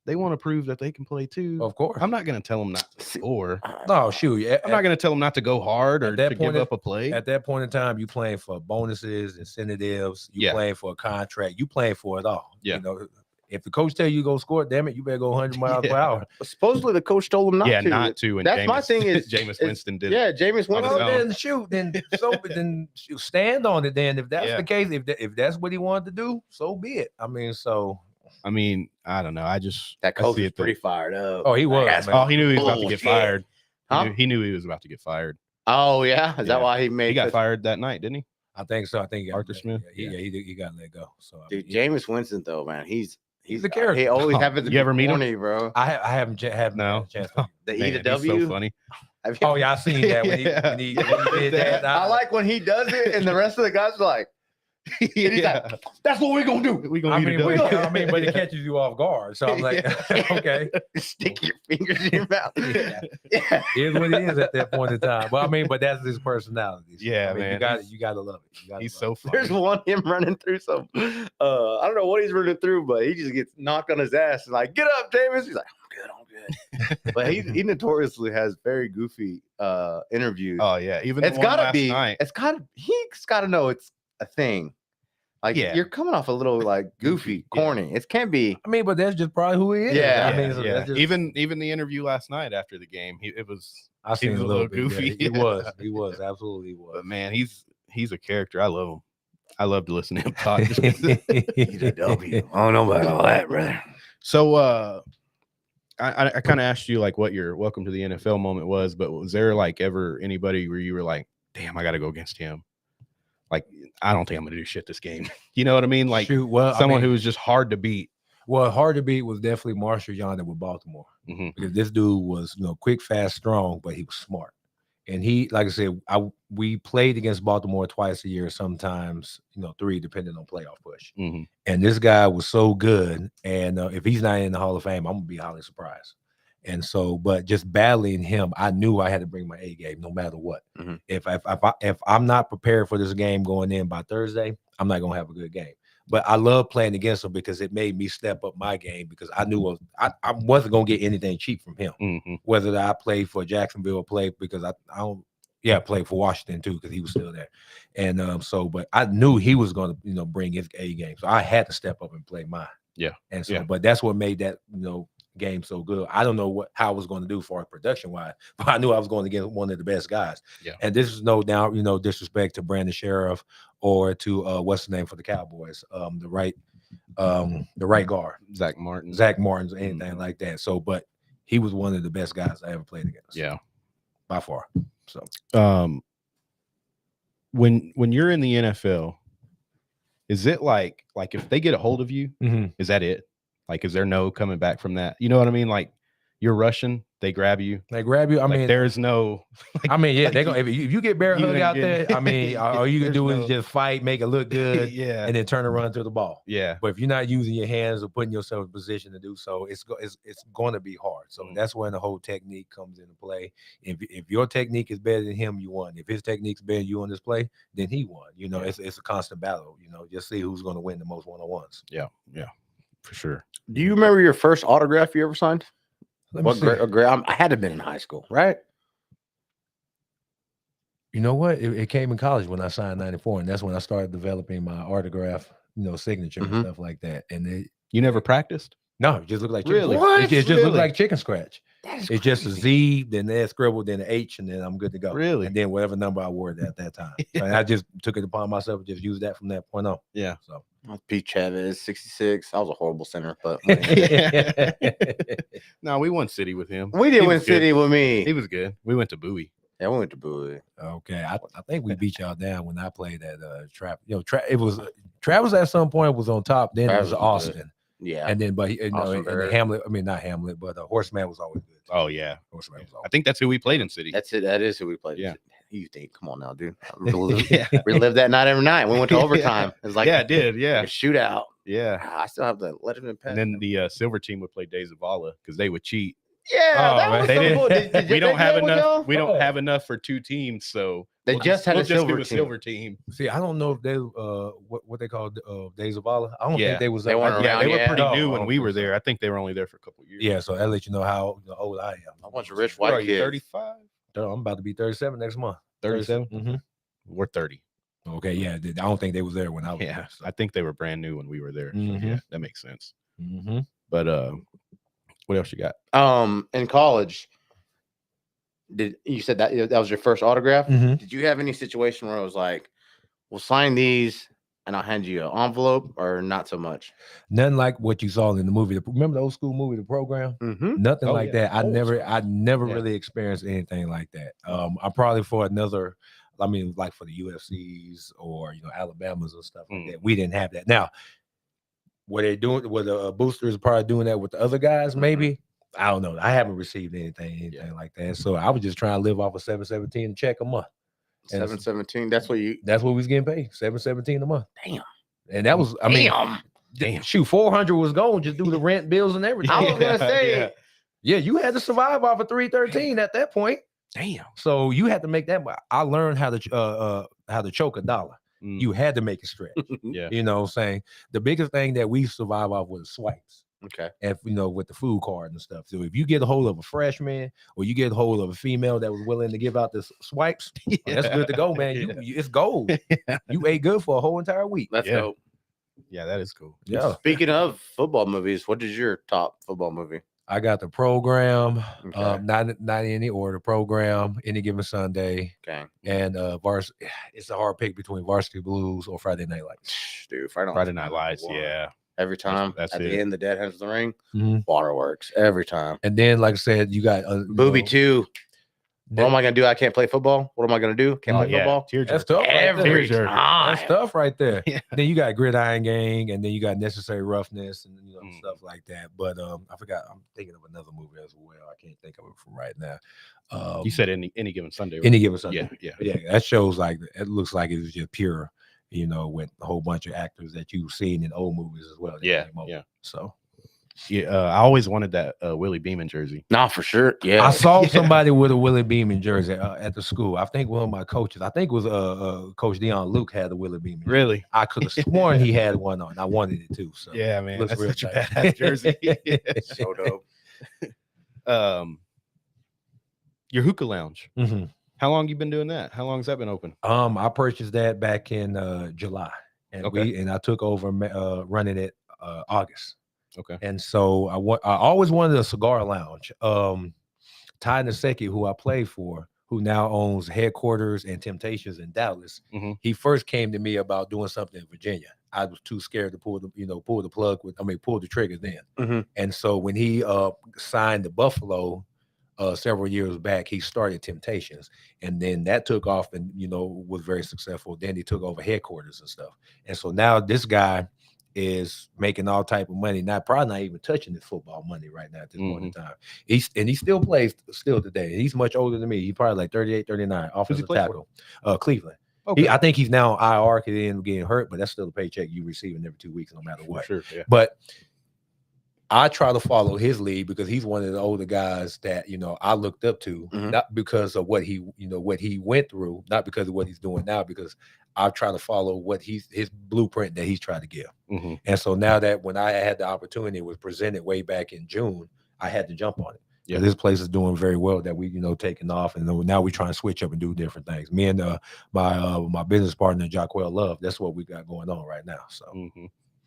They want to prove that they can play too. Of course, I'm not going to tell them not to score. No, shoot, I'm not going to tell them not to go hard or to give up a play. At that point in time, you playing for bonuses, incentives. You playing for a contract. You playing for it all. Yeah. You know, if the coach tell you go score, damn it, you better go 100 miles per hour. Supposedly the coach told him not to. Not to. And that's my thing is Jameis Winston did. Yeah, Jameis Winston. Well, then stand on it. Then if that's the case, if that's what he wanted to do, so be it. I mean, I don't know. That coach is pretty fired up. Oh, he was. Oh, he knew he was about to get fired. Huh? He knew he was about to get fired. Oh yeah, is that why he got fired that night? Didn't he? I think so. I think Arthur Smith. He got let go. So dude, Jameis Winston though, man, he's the character. He always happens. You ever meet him, bro? I haven't no chance. The eat a W. So funny. Oh yeah, I seen that when he did that. I like when he does it, and the rest of the guys are like. He's like, that's what we're gonna do. But it catches you off guard. So I'm like, okay, stick your fingers in your mouth. It is what it is at that point in time. But that's his personality. So, man, you gotta love it. He's so funny. There's one him running through some. I don't know what he's running through, but he just gets knocked on his ass and like, get up, Davis. He's like, I'm good. But he notoriously has very goofy interviews. Oh yeah, even it's gotta be. He's gotta know it's a thing. Like you're coming off a little like goofy, corny. It can't be. But that's just probably who he is. Yeah. Even the interview last night after the game, I seen a little goofy. He was absolutely was. But man, he's a character. I love him. I love to listen to him talk. He's a W. I don't know about all that, brother. So I kind of asked you like what your welcome to the NFL moment was, but was there like ever anybody where you were like, damn, I got to go against him? Like, I don't think I'm gonna do shit this game. You know what I mean? Like, someone who was just hard to beat. Well, hard to beat was definitely Marshall Yonder with Baltimore, because this dude was, quick, fast, strong, but he was smart. And he, like I said, we played against Baltimore twice a year, sometimes 3, depending on playoff push. And this guy was so good, and if he's not in the Hall of Fame, I'm gonna be highly surprised. And so, but just battling him, I knew I had to bring my A game no matter what. If I'm not prepared for this game going in by Thursday, I'm not gonna have a good game. But I love playing against him because it made me step up my game, because I knew I wasn't gonna get anything cheap from him. Whether I played for Jacksonville or play because I played for Washington too, because he was still there. And but I knew he was gonna bring his A game, so I had to step up and play mine. And so, but that's what made that game so good. I don't know how I was going to do for production wise, but I knew I was going to get one of the best guys. And this is no doubt, disrespect to Brandon Sheriff or to what's the name for the Cowboys, the right guard, Zach Martin's, anything like that. So, but he was one of the best guys I ever played against. Yeah, by far. So, when you're in the NFL, is it like if they get a hold of you, is that it? Like, is there no coming back from that? You know what I mean? Like, you're rushing, they grab you. I mean, there's no. They're gonna. If you get bear hug out there, all you can do is just fight, make it look good, and then turn and run to the ball. Yeah. But if you're not using your hands or putting yourself in position to do so, it's going to be hard. So that's when the whole technique comes into play. If your technique is better than him, you won. If his technique's better than you on this play, then he won. It's a constant battle. Just see who's going to win the most one-on-ones. Yeah. For sure. Do you remember your first autograph you ever signed? What grade? I had to have been in high school, right? You know what? It came in college when I signed 94, and that's when I started developing my autograph, signature and stuff like that. And you never practiced? No, it just looked like really. It just looked like chicken scratch. It's just a Z, then they scribble, then an H, and then I'm good to go. Really? And then whatever number I wore at that time. So I just took it upon myself and just used that from that point on. Yeah. So Pete Chavez, 66. I was a horrible center, but no, we won city with him. We did win city with me. He was good. We went to Bowie. Yeah, we went to Bowie. Okay, I think we beat y'all down when I played at Trap. It was Travis at some point was on top. Then Travis it was Austin. Good. Yeah, and then but and the Hamlet. I mean not Hamlet, but Horseman was always good. Oh yeah, Horseman was always I think that's who we played in city. That's it. That is who we played. Yeah. You think? Come on now, dude. Relive that night every night. We went to overtime. It was like it did. Yeah, a shootout. Yeah, I still have the Letterman pen. And then the silver team would play Days of Allah because they would cheat. Yeah, they didn't. Cool. Did we don't have enough. We don't have enough for 2 teams, so they just had a silver team. See, I don't know if they what they called Days of Allah. I don't think they was. They weren't around. They were pretty new when we were there. I think they were only there for a couple of years. Yeah, so that let you know how old I am. A bunch of rich white kids. 35. I'm about to be 37 next month. 37. Mm-hmm. We're 30. Okay, yeah. I don't think they was there when I was there. So. I think they were brand new when we were there. So yeah, that makes sense. Mm-hmm. But what else you got? In college, did you said that was your first autograph? Mm-hmm. Did you have any situation where it was like, "We'll sign these and I'll hand you an envelope," or not so much? Nothing like what you saw in the movie. Remember the old school movie, The Program? Mm-hmm. Nothing like that. I never really experienced anything like that. I probably for another. I mean, like for the UFCs or Alabamas and stuff like that. We didn't have that. Now, were they doing? Were the boosters probably doing that with the other guys? Maybe. I don't know. I haven't received anything like that. So I was just trying to live off of $717 a check a month. $717. That's what we was getting paid. $717 a month. Damn. And that was. I mean, damn. Shoot, 400 was gone. Just do the rent, bills, and everything. I was gonna say. Yeah, you had to survive off of 313 at that point. Damn. So you had to make that. I learned how to choke a dollar. You had to make it stretch. Yeah. You know what I'm saying? The biggest thing that we survive off was swipes. Okay. And with the food card and stuff. So if you get a hold of a freshman or you get a hold of a female that was willing to give out the swipes, that's good to go, man. It's gold. You ate good for a whole entire week. That's dope. Yeah, that is cool. Yeah. Speaking of football movies, what is your top football movie? I got The Program, not any order. Program, Any Given Sunday, and it's a hard pick between Varsity Blues or Friday Night Lights. Dude, Friday Night Lights, yeah. Every time that's at it. The end, the dead hands the ring. Waterworks every time. And then, like I said, you got Booby 2. What am I gonna do? I can't play football. What am I gonna do? Can't play football. That's tough. Every time. That's tough right there. Then you got Gridiron Gang, and then you got Necessary Roughness, and stuff like that. But I forgot. I'm thinking of another movie as well. I can't think of it from right now. You said any given Sunday. Right? Any Given Sunday. Yeah. That shows like it looks like it was just pure. With a whole bunch of actors that you've seen in old movies as well. Yeah. So. Yeah, I always wanted that Willie Beeman jersey. No, for sure. Yeah, I saw somebody with a Willie Beeman jersey at the school. I think one of my coaches, I think it was Coach Deion Luke, had a Willie Beeman. Really? I could have sworn he had one on. I wanted it too. So yeah, man, looks that's such a nice. badass jersey. So dope. Your hookah lounge. Mm-hmm. How long you been doing that? How long has that been open? I purchased that back in July, and I took over running it August. Okay. And so I always wanted a cigar lounge. Ty Naseki, who I played for, who now owns Headquarters and Temptations in Dallas, he first came to me about doing something in Virginia. I was too scared to pull the trigger then. And so when he signed the Buffalo several years back, he started Temptations, and then that took off and was very successful. Then he took over Headquarters and stuff. And so now this guy is making all type of money, probably not even touching his football money right now at this point in time. He still plays today. He's much older than me. He's probably like 38, 39, offensive tackle. Cleveland. Okay. I think he's now IR because he ended up getting hurt, but that's still a paycheck you receiving every 2 weeks, no matter what. Sure, yeah. But I try to follow his lead because he's one of the older guys that I looked up to, not because of what he went through, not because of what he's doing now, because I try to follow what his blueprint that he's trying to give. And so now that when I had the opportunity, it was presented way back in June, I had to jump on it. Yeah, this place is doing very well that we taking off, and now we're trying to switch up and do different things. Me and my business partner Jacquel Love, that's what we got going on right now. So.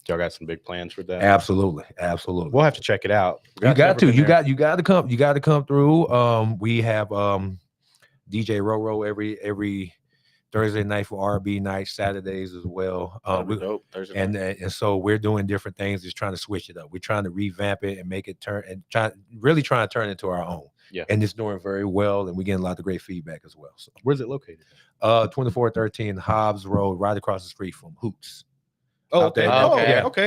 Y'all got some big plans for that? Absolutely. We'll have to check it out. You got to come through. We have DJ Roro every Thursday night for R&B night, Saturdays as well. And so we're doing different things, just trying to switch it up. We're trying to revamp it and make it trying to turn it into our own. Yeah. And it's doing very well, and we're getting a lot of great feedback as well. So where's it located? 2413 Hobbs Road, right across the street from Hoots. Oh, okay.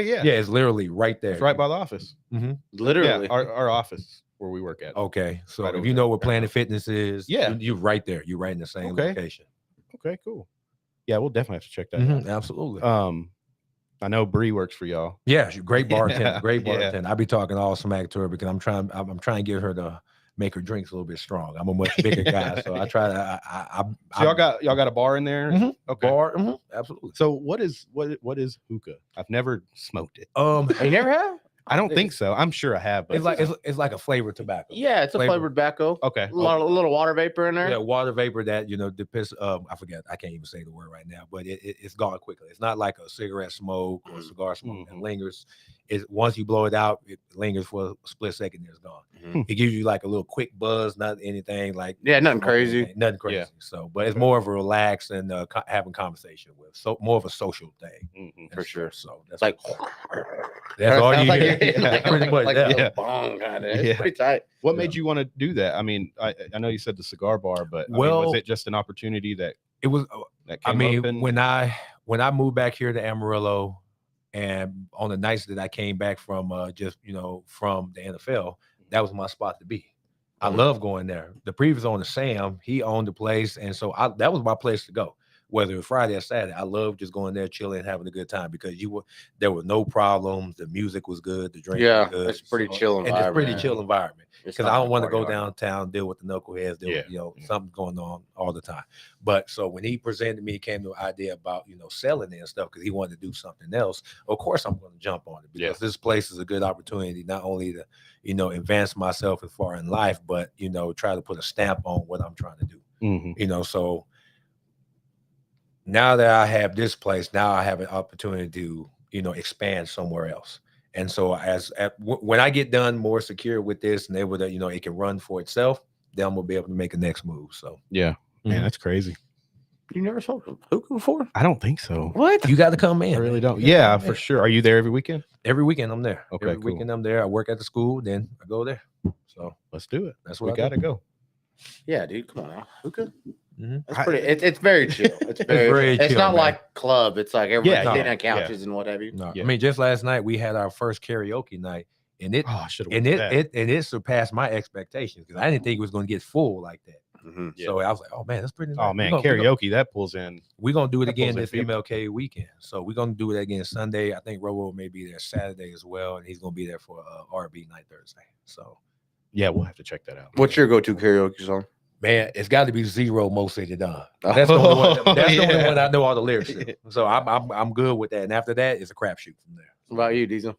Yeah, it's literally right there. It's right by the office. Mm-hmm. Literally. Yeah, our office where we work at. Okay. So right if you know what Planet Fitness is, yeah, you're right there. You're right in the same location. Okay, cool. Yeah, we'll definitely have to check that out. Absolutely. I know Bree works for y'all. Yeah, great bartender. Great bartender. I be talking all smack to her because I'm trying to get her to make her drinks a little bit strong. I'm a much bigger guy, so I try to. So y'all got a bar in there? Mm-hmm. Okay, bar. Mm-hmm. Absolutely. So what is hookah? I've never smoked it. You never have? I don't think so. I'm sure I have, but it's like a flavored tobacco. Yeah, it's a flavored tobacco. Okay, a little water vapor in there. Yeah, water vapor that depends. I forget. I can't even say the word right now, but it's gone quickly. It's not like a cigarette smoke or a cigar smoke and lingers. Once you blow it out, it lingers for a split second. It's gone. It gives you like a little quick buzz, not anything like nothing crazy. Nothing crazy. Yeah. So, but it's more of a relaxed and having conversation with. So more of a social thing for sure. So that's like that's all you hear. Pretty much. Like a bong kind of. It's pretty tight. What made you want to do that? I mean, I know you said the cigar bar, but was it just an opportunity that it was? That came up when I moved back here to Amarillo. And on the nights that I came back from from the NFL, that was my spot to be. I love going there. The previous owner, Sam, he owned the place. And so that was my place to go, whether it was Friday or Saturday. I loved just going there, chilling, having a good time because there were no problems. The music was good. The drink was good. It's pretty chill environment. It's pretty chill environment because I don't want to go downtown, deal with the knuckleheads, something going on all the time. But so when he presented me, he came to an idea about, selling it and stuff because he wanted to do something else. Of course, I'm going to jump on it because this place is a good opportunity, not only to, advance myself as far in life, but, try to put a stamp on what I'm trying to do. So now that I have this place, now I have an opportunity to, expand somewhere else. And so when I get done more secure with this and able to, it can run for itself, then I'm gonna be able to make a next move. So yeah, man, that's crazy. You never smoked hookah before? I don't think so. What? You got to come in. I really don't. Yeah, for sure. Are you there every weekend? Every weekend I'm there. Okay, every weekend I'm there. I work at the school, then I go there. So let's do it. That's what we gotta go. Yeah, dude, come on now. Hookah. It's pretty. It's very chill. It's very. It's chill, not man. Like club. It's like everybody's sitting on couches and what have you. No, I mean, just last night we had our first karaoke night, and it surpassed my expectations because I didn't think it was going to get full like that. So I was like, oh man, that's pretty nice. Oh man, karaoke that pulls in. We're gonna do it again this MLK weekend. So we're gonna do it again Sunday. I think Robo may be there Saturday as well, and he's gonna be there for R&B night Thursday. So yeah, we'll have to check that out. What's your go-to karaoke song? Man, it's got to be Zero Mo Said It Done. That's the only one. That's the only one I know all the lyrics to. So I'm good with that. And after that, it's a crapshoot from there. What about you, Diesel?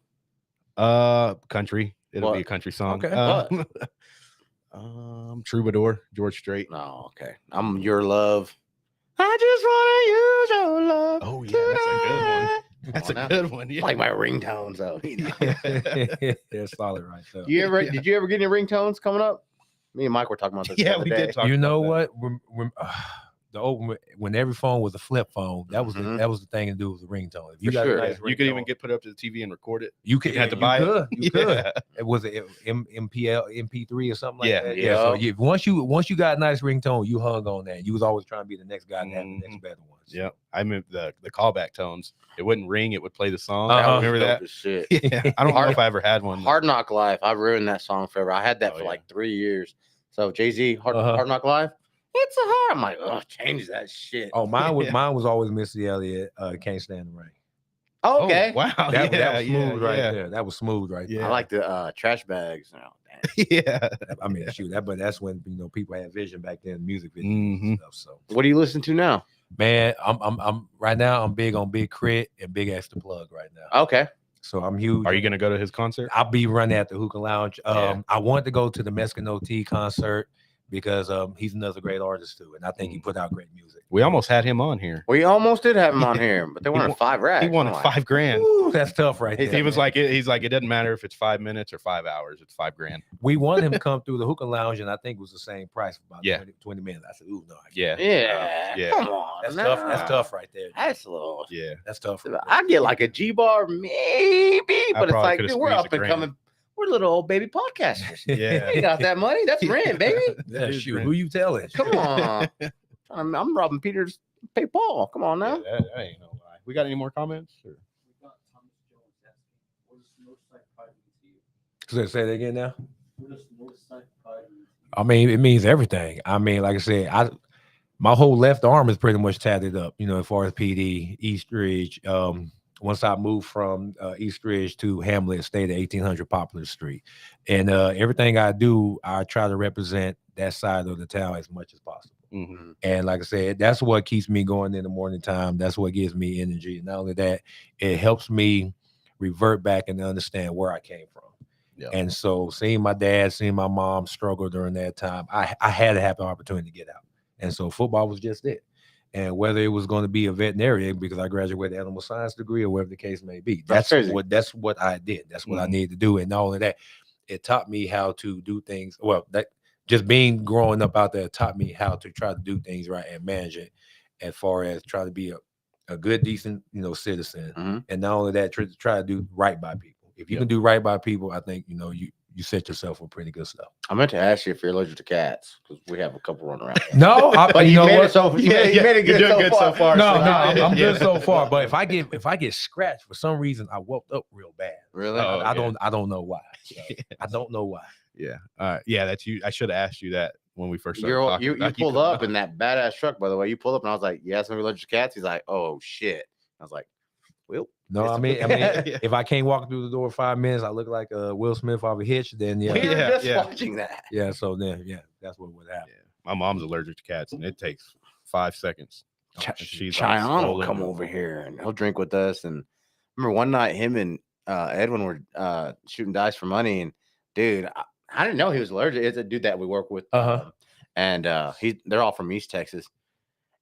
Country. It'll be a country song. Okay. Troubadour, George Strait. Oh, okay. I'm Your Love. I just want to use your love. Oh yeah, that's a good one. That's a good one. Yeah. Like my ringtones though. They're solid right there. Did you ever get any ringtones coming up? Me and Mike were talking about this. Yeah, we did talk. You know what? When every phone was a flip phone, that was the thing to do with the ringtone. If you got a nice ringtone, you could even get put up to the TV and record it. You could have to buy it. You could. It was an MP3 or something like that. Yeah. So once you got a nice ringtone, you hung on that. You was always trying to be the next guy and have the next better ones. Yeah, I remember the callback tones. It wouldn't ring; it would play the song. I remember that. Shit. Yeah, I don't know if I ever had one. Hard Knock Life. I ruined that song forever. I had that for like 3 years. So Jay-Z, Hard Knock Life. It's a hard. I'm like, oh, change that shit. Oh, mine was always Missy Elliott. Can't Stand the Rain. Oh, okay. Oh, wow. That was smooth right there. That was smooth right there. I like the Trash Bags. Yeah. I mean, but that's when people had vision back then, music videos and stuff. So what do you listen to now? Man, I'm right now. I'm big on Big Crit and Big X the Plug right now. Okay. So I'm huge. Are you gonna go to his concert? I'll be running at the Hookah Lounge. I wanted to go to the Mexican OT concert because he's another great artist too, and I think he put out great music. We almost had him on here. We almost did have him on here, but they wanted 5 racks. He wanted $5,000. Ooh, that's tough, right there. He was like, he's like, it doesn't matter if it's 5 minutes or 5 hours. It's $5,000. We wanted him to come through the hookah lounge, and I think it was the same price for about 20 minutes. I said, "Ooh, no, yeah. Come on, that's tough. That's tough, right there. That's a little. Yeah, that's tough. I get like a G bar, maybe, but it's like, dude, we're up and coming. We're little old baby podcasters. Yeah, we got that money. That's rent, baby. Yeah, shoot. Who you telling? Come on. I'm robbing Peter's pay Paul. Come on now. That ain't no lie. We got any more comments? Or? We got Thomas Jones asking, what does Northside Pride mean to you? Say that again now. What does Northside Pride mean to you? I mean, it means everything. I mean, like I said, my whole left arm is pretty much tatted up, as far as PD, East Ridge. Once I moved from East Ridge to Hamlet, stayed at 1800 Poplar Street. And everything I do, I try to represent that side of the town as much as possible. Mm-hmm. And like I said, that's what keeps me going in the morning time. That's what gives me energy. And not only that, it helps me revert back and understand where I came from. Yeah. And so seeing my dad, seeing my mom struggle during that time, I had to have the opportunity to get out. And so football was just it. And whether it was going to be a veterinarian because I graduated animal science degree or whatever the case may be, that's what I did. That's what I needed to do. And not only that, it taught me how to do things. Well, that just growing up out there taught me how to try to do things right and manage it as far as try to be a good, decent, citizen. Mm-hmm. And not only that, try to do right by people. If you can do right by people, I think, you set yourself for pretty good stuff. I meant to ask you if you're allergic to cats because we have a couple running around. No, but you made it good so far. No, I'm good so far. But if I get scratched for some reason, I woke up real bad. Really? I don't know why. So, I don't know why. Yeah. Yeah, that's you. I should have asked you that when we first started talking. You pulled up in that badass truck, by the way. You pulled up and I was like, "Yeah, some allergic to cats." He's like, "Oh shit." I was like, "Well." No, I mean, if I can't walk through the door 5 minutes, I look like Will Smith off a hitch. Then we were just watching that. Yeah, so then that's what would happen. Yeah. My mom's allergic to cats, and it takes 5 seconds. Cheyenne will come over here and he'll drink with us. And remember one night, him and Edwin were shooting dice for money, and dude, I didn't know he was allergic. It's a dude that we work with, and they're all from East Texas,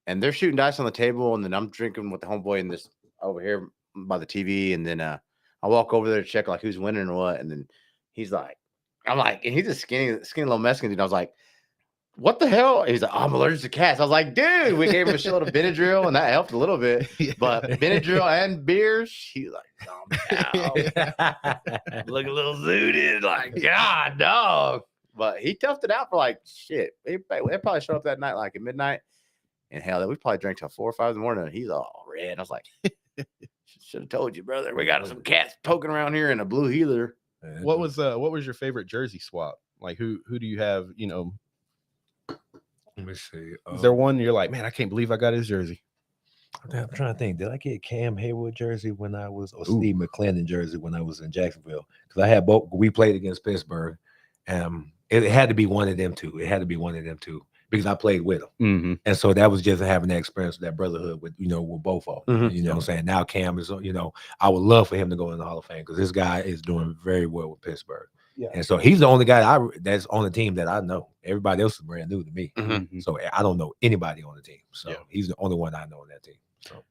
and they're shooting dice on the table, and then I'm drinking with the homeboy in this over here by the TV, and then I walk over there to check like who's winning or what, and then he's like, I'm like, and he's a skinny little Mexican dude. I was like, what the hell? He's like, oh, I'm allergic to cats. I was like, dude, we gave him a shitload of Benadryl, and that helped a little bit, but Benadryl and beers, he's like, look a little zooted, like, God, dog. But he toughed it out for like shit. They probably showed up that night like at midnight, and hell, we probably drank till 4 or 5 in the morning, and he's all red. I was like, should have told you, brother. We got some cats poking around here in a blue healer. What was your favorite jersey swap? Like who do you have? Let me see. Is there one you're like, man, I can't believe I got his jersey? I'm trying to think. Did I get Cam Haywood jersey when I was, or Steve McClendon jersey when I was in Jacksonville? Because I had both. We played against Pittsburgh. It had to be one of them two. It had to be one of them two because I played with them. Mm-hmm. And so that was just having that experience, that brotherhood with, with both of them. Mm-hmm. You know what I'm saying? Now Cam is, I would love for him to go in the Hall of Fame because this guy is doing very well with Pittsburgh. Yeah. And so he's the only guy that's on the team that I know. Everybody else is brand new to me. Mm-hmm. So I don't know anybody on the team. So he's the only one I know on that team. So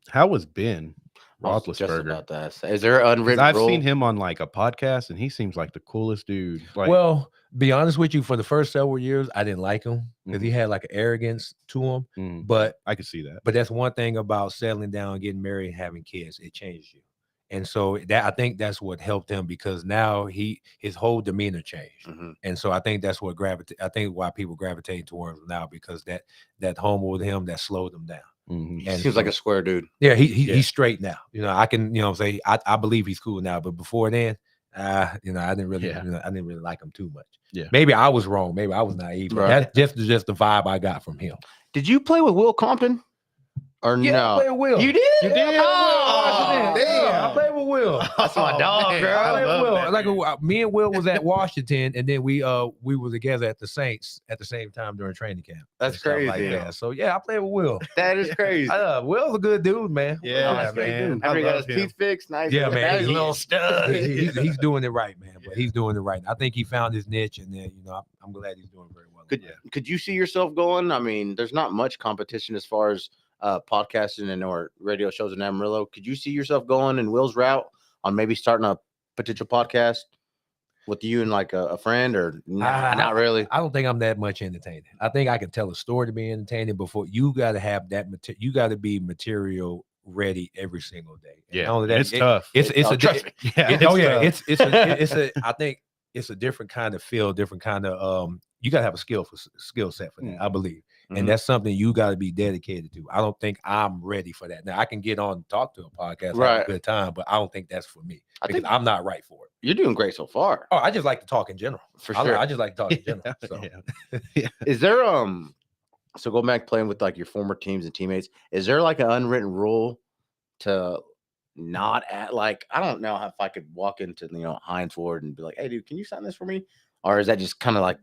how was Ben Roethlisberger? Just Roethlisberger? About that. Is there an unwritten I've rule? seen him on like a podcast, and he seems like the coolest dude. Like, well, be honest with you, for the first several years, I didn't like him because he had like an arrogance to him. Mm-hmm. But I could see that. But that's one thing about settling down, getting married, and having kids. It changes you. And so that I think that's what helped him because now his whole demeanor changed. Mm-hmm. And so I think that's what why people gravitate towards him now because that home with him that slowed him down. Mm-hmm. And seems like a square dude. Yeah, he's straight now. I can say I believe he's cool now, but before then, I didn't really I didn't really like him too much. Yeah, maybe I was wrong. Maybe I was naive. Right. That's just the vibe I got from him. Did you play with Will Compton? Or Yeah, no? I played with Will. You did? You did? Oh, Yeah, I played with Will. That's my dog, man. bro. I played with love Will. that, Like me and Will was at Washington, and then we were together at the Saints at the same time during training camp. That's and stuff crazy. Like that. So yeah, I played with Will. That is crazy. Will's a good dude, man. Yeah, Will's a great man. dude. After he got love his him. teeth fixed, nice. Yeah, man. That's a little stud. He's doing it right, man. But he's doing it right. I think he found his niche, and then I'm glad he's doing very well. Could you see yourself going? I mean, there's not much competition as far as podcasting and or radio shows in Amarillo. Could you see yourself going in Will's route on maybe starting a potential podcast with you and like a friend, or not really? I don't think I'm that much entertaining. I think I can tell a story to be entertaining. Before you got to have that material, you got to be material ready every single day. And Yeah, it's tough. It's a I think it's a different kind of feel, different kind of you gotta have a skill set for that, I believe. And that's something you got to be dedicated to. I don't think I'm ready for that. Now I can get on and talk to a podcast, have a good time, but I don't think that's for me. I think I'm not right for it. You're doing great so far. Oh, I just like to talk in general. For sure. I just like to talk in general. So. Is there so go back playing with like your former teams and teammates, is there like an unwritten rule to not at like, I don't know if I could walk into Heinz Ward and be like, hey dude, can you sign this for me? Or is that just kind of like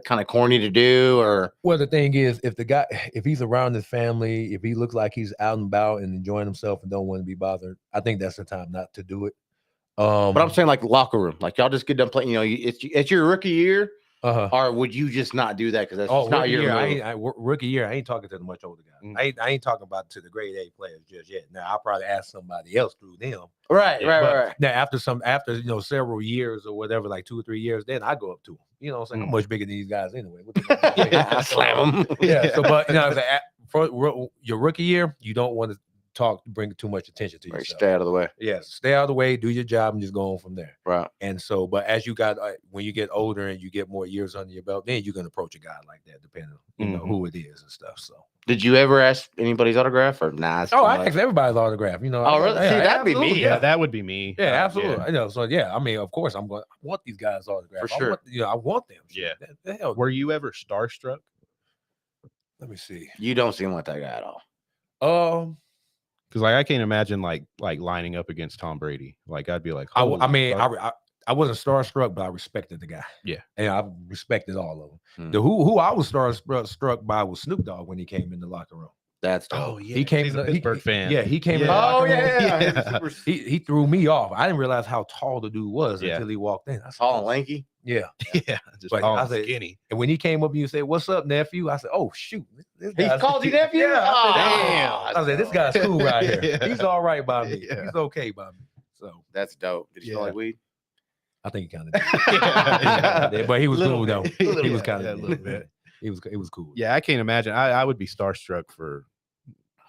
kind of corny to do? Or well, the thing is, if he's around his family, if he looks like he's out and about and enjoying himself and don't want to be bothered, I think that's the time not to do it. But I'm saying like locker room, like y'all just get done playing, it's your rookie year. Or would you just not do that because that's not your rookie year? I ain't talking to the much older guys. I ain't talking about to the grade A players just yet. Now I'll probably ask somebody else through them. Right. Now after several years or whatever, like 2 or 3 years, then I go up to them. You know what I'm saying? I'm much bigger than these guys anyway. I slam them. Yeah. So, but for your rookie year, you don't want to bring too much attention to yourself. Stay out of the way. Yes, stay out of the way, do your job, and just go on from there. Right. And so, but as you got when you get older and you get more years under your belt, then you can approach a guy like that, depending on who it is and stuff. So, did you ever ask anybody's autograph or nah? I asked everybody's autograph. Oh, really? See, that'd be me. Yeah, that would be me. Yeah, absolutely. Yeah. So yeah, I mean, of course, I want these guys' autograph for sure. I want them. Yeah. The hell. Were you ever starstruck? Let me see. You don't seem like that guy at all. Because I can't imagine like lining up against Tom Brady. Like I'd be like, I wasn't starstruck, but I respected the guy. Yeah, and I respected all of them. Who I was struck by was Snoop Dogg when he came in the locker room. That's dope. He came. He's a Pittsburgh fan. Yeah, he came. Oh yeah. He threw me off. I didn't realize how tall the dude was until he walked in. I said, tall and lanky. Yeah, just tall and skinny. And when he came up and you said, "What's up, nephew?" I said, "Oh shoot, he called you nephew." Yeah, damn. I said, "This guy's cool right here. He's all right by me. He's okay by me." So that's dope. Did you smell like weed? I think he kind of did. But he was cool though. He was kind of a little bit. It was cool. Yeah, I can't imagine. I would be starstruck for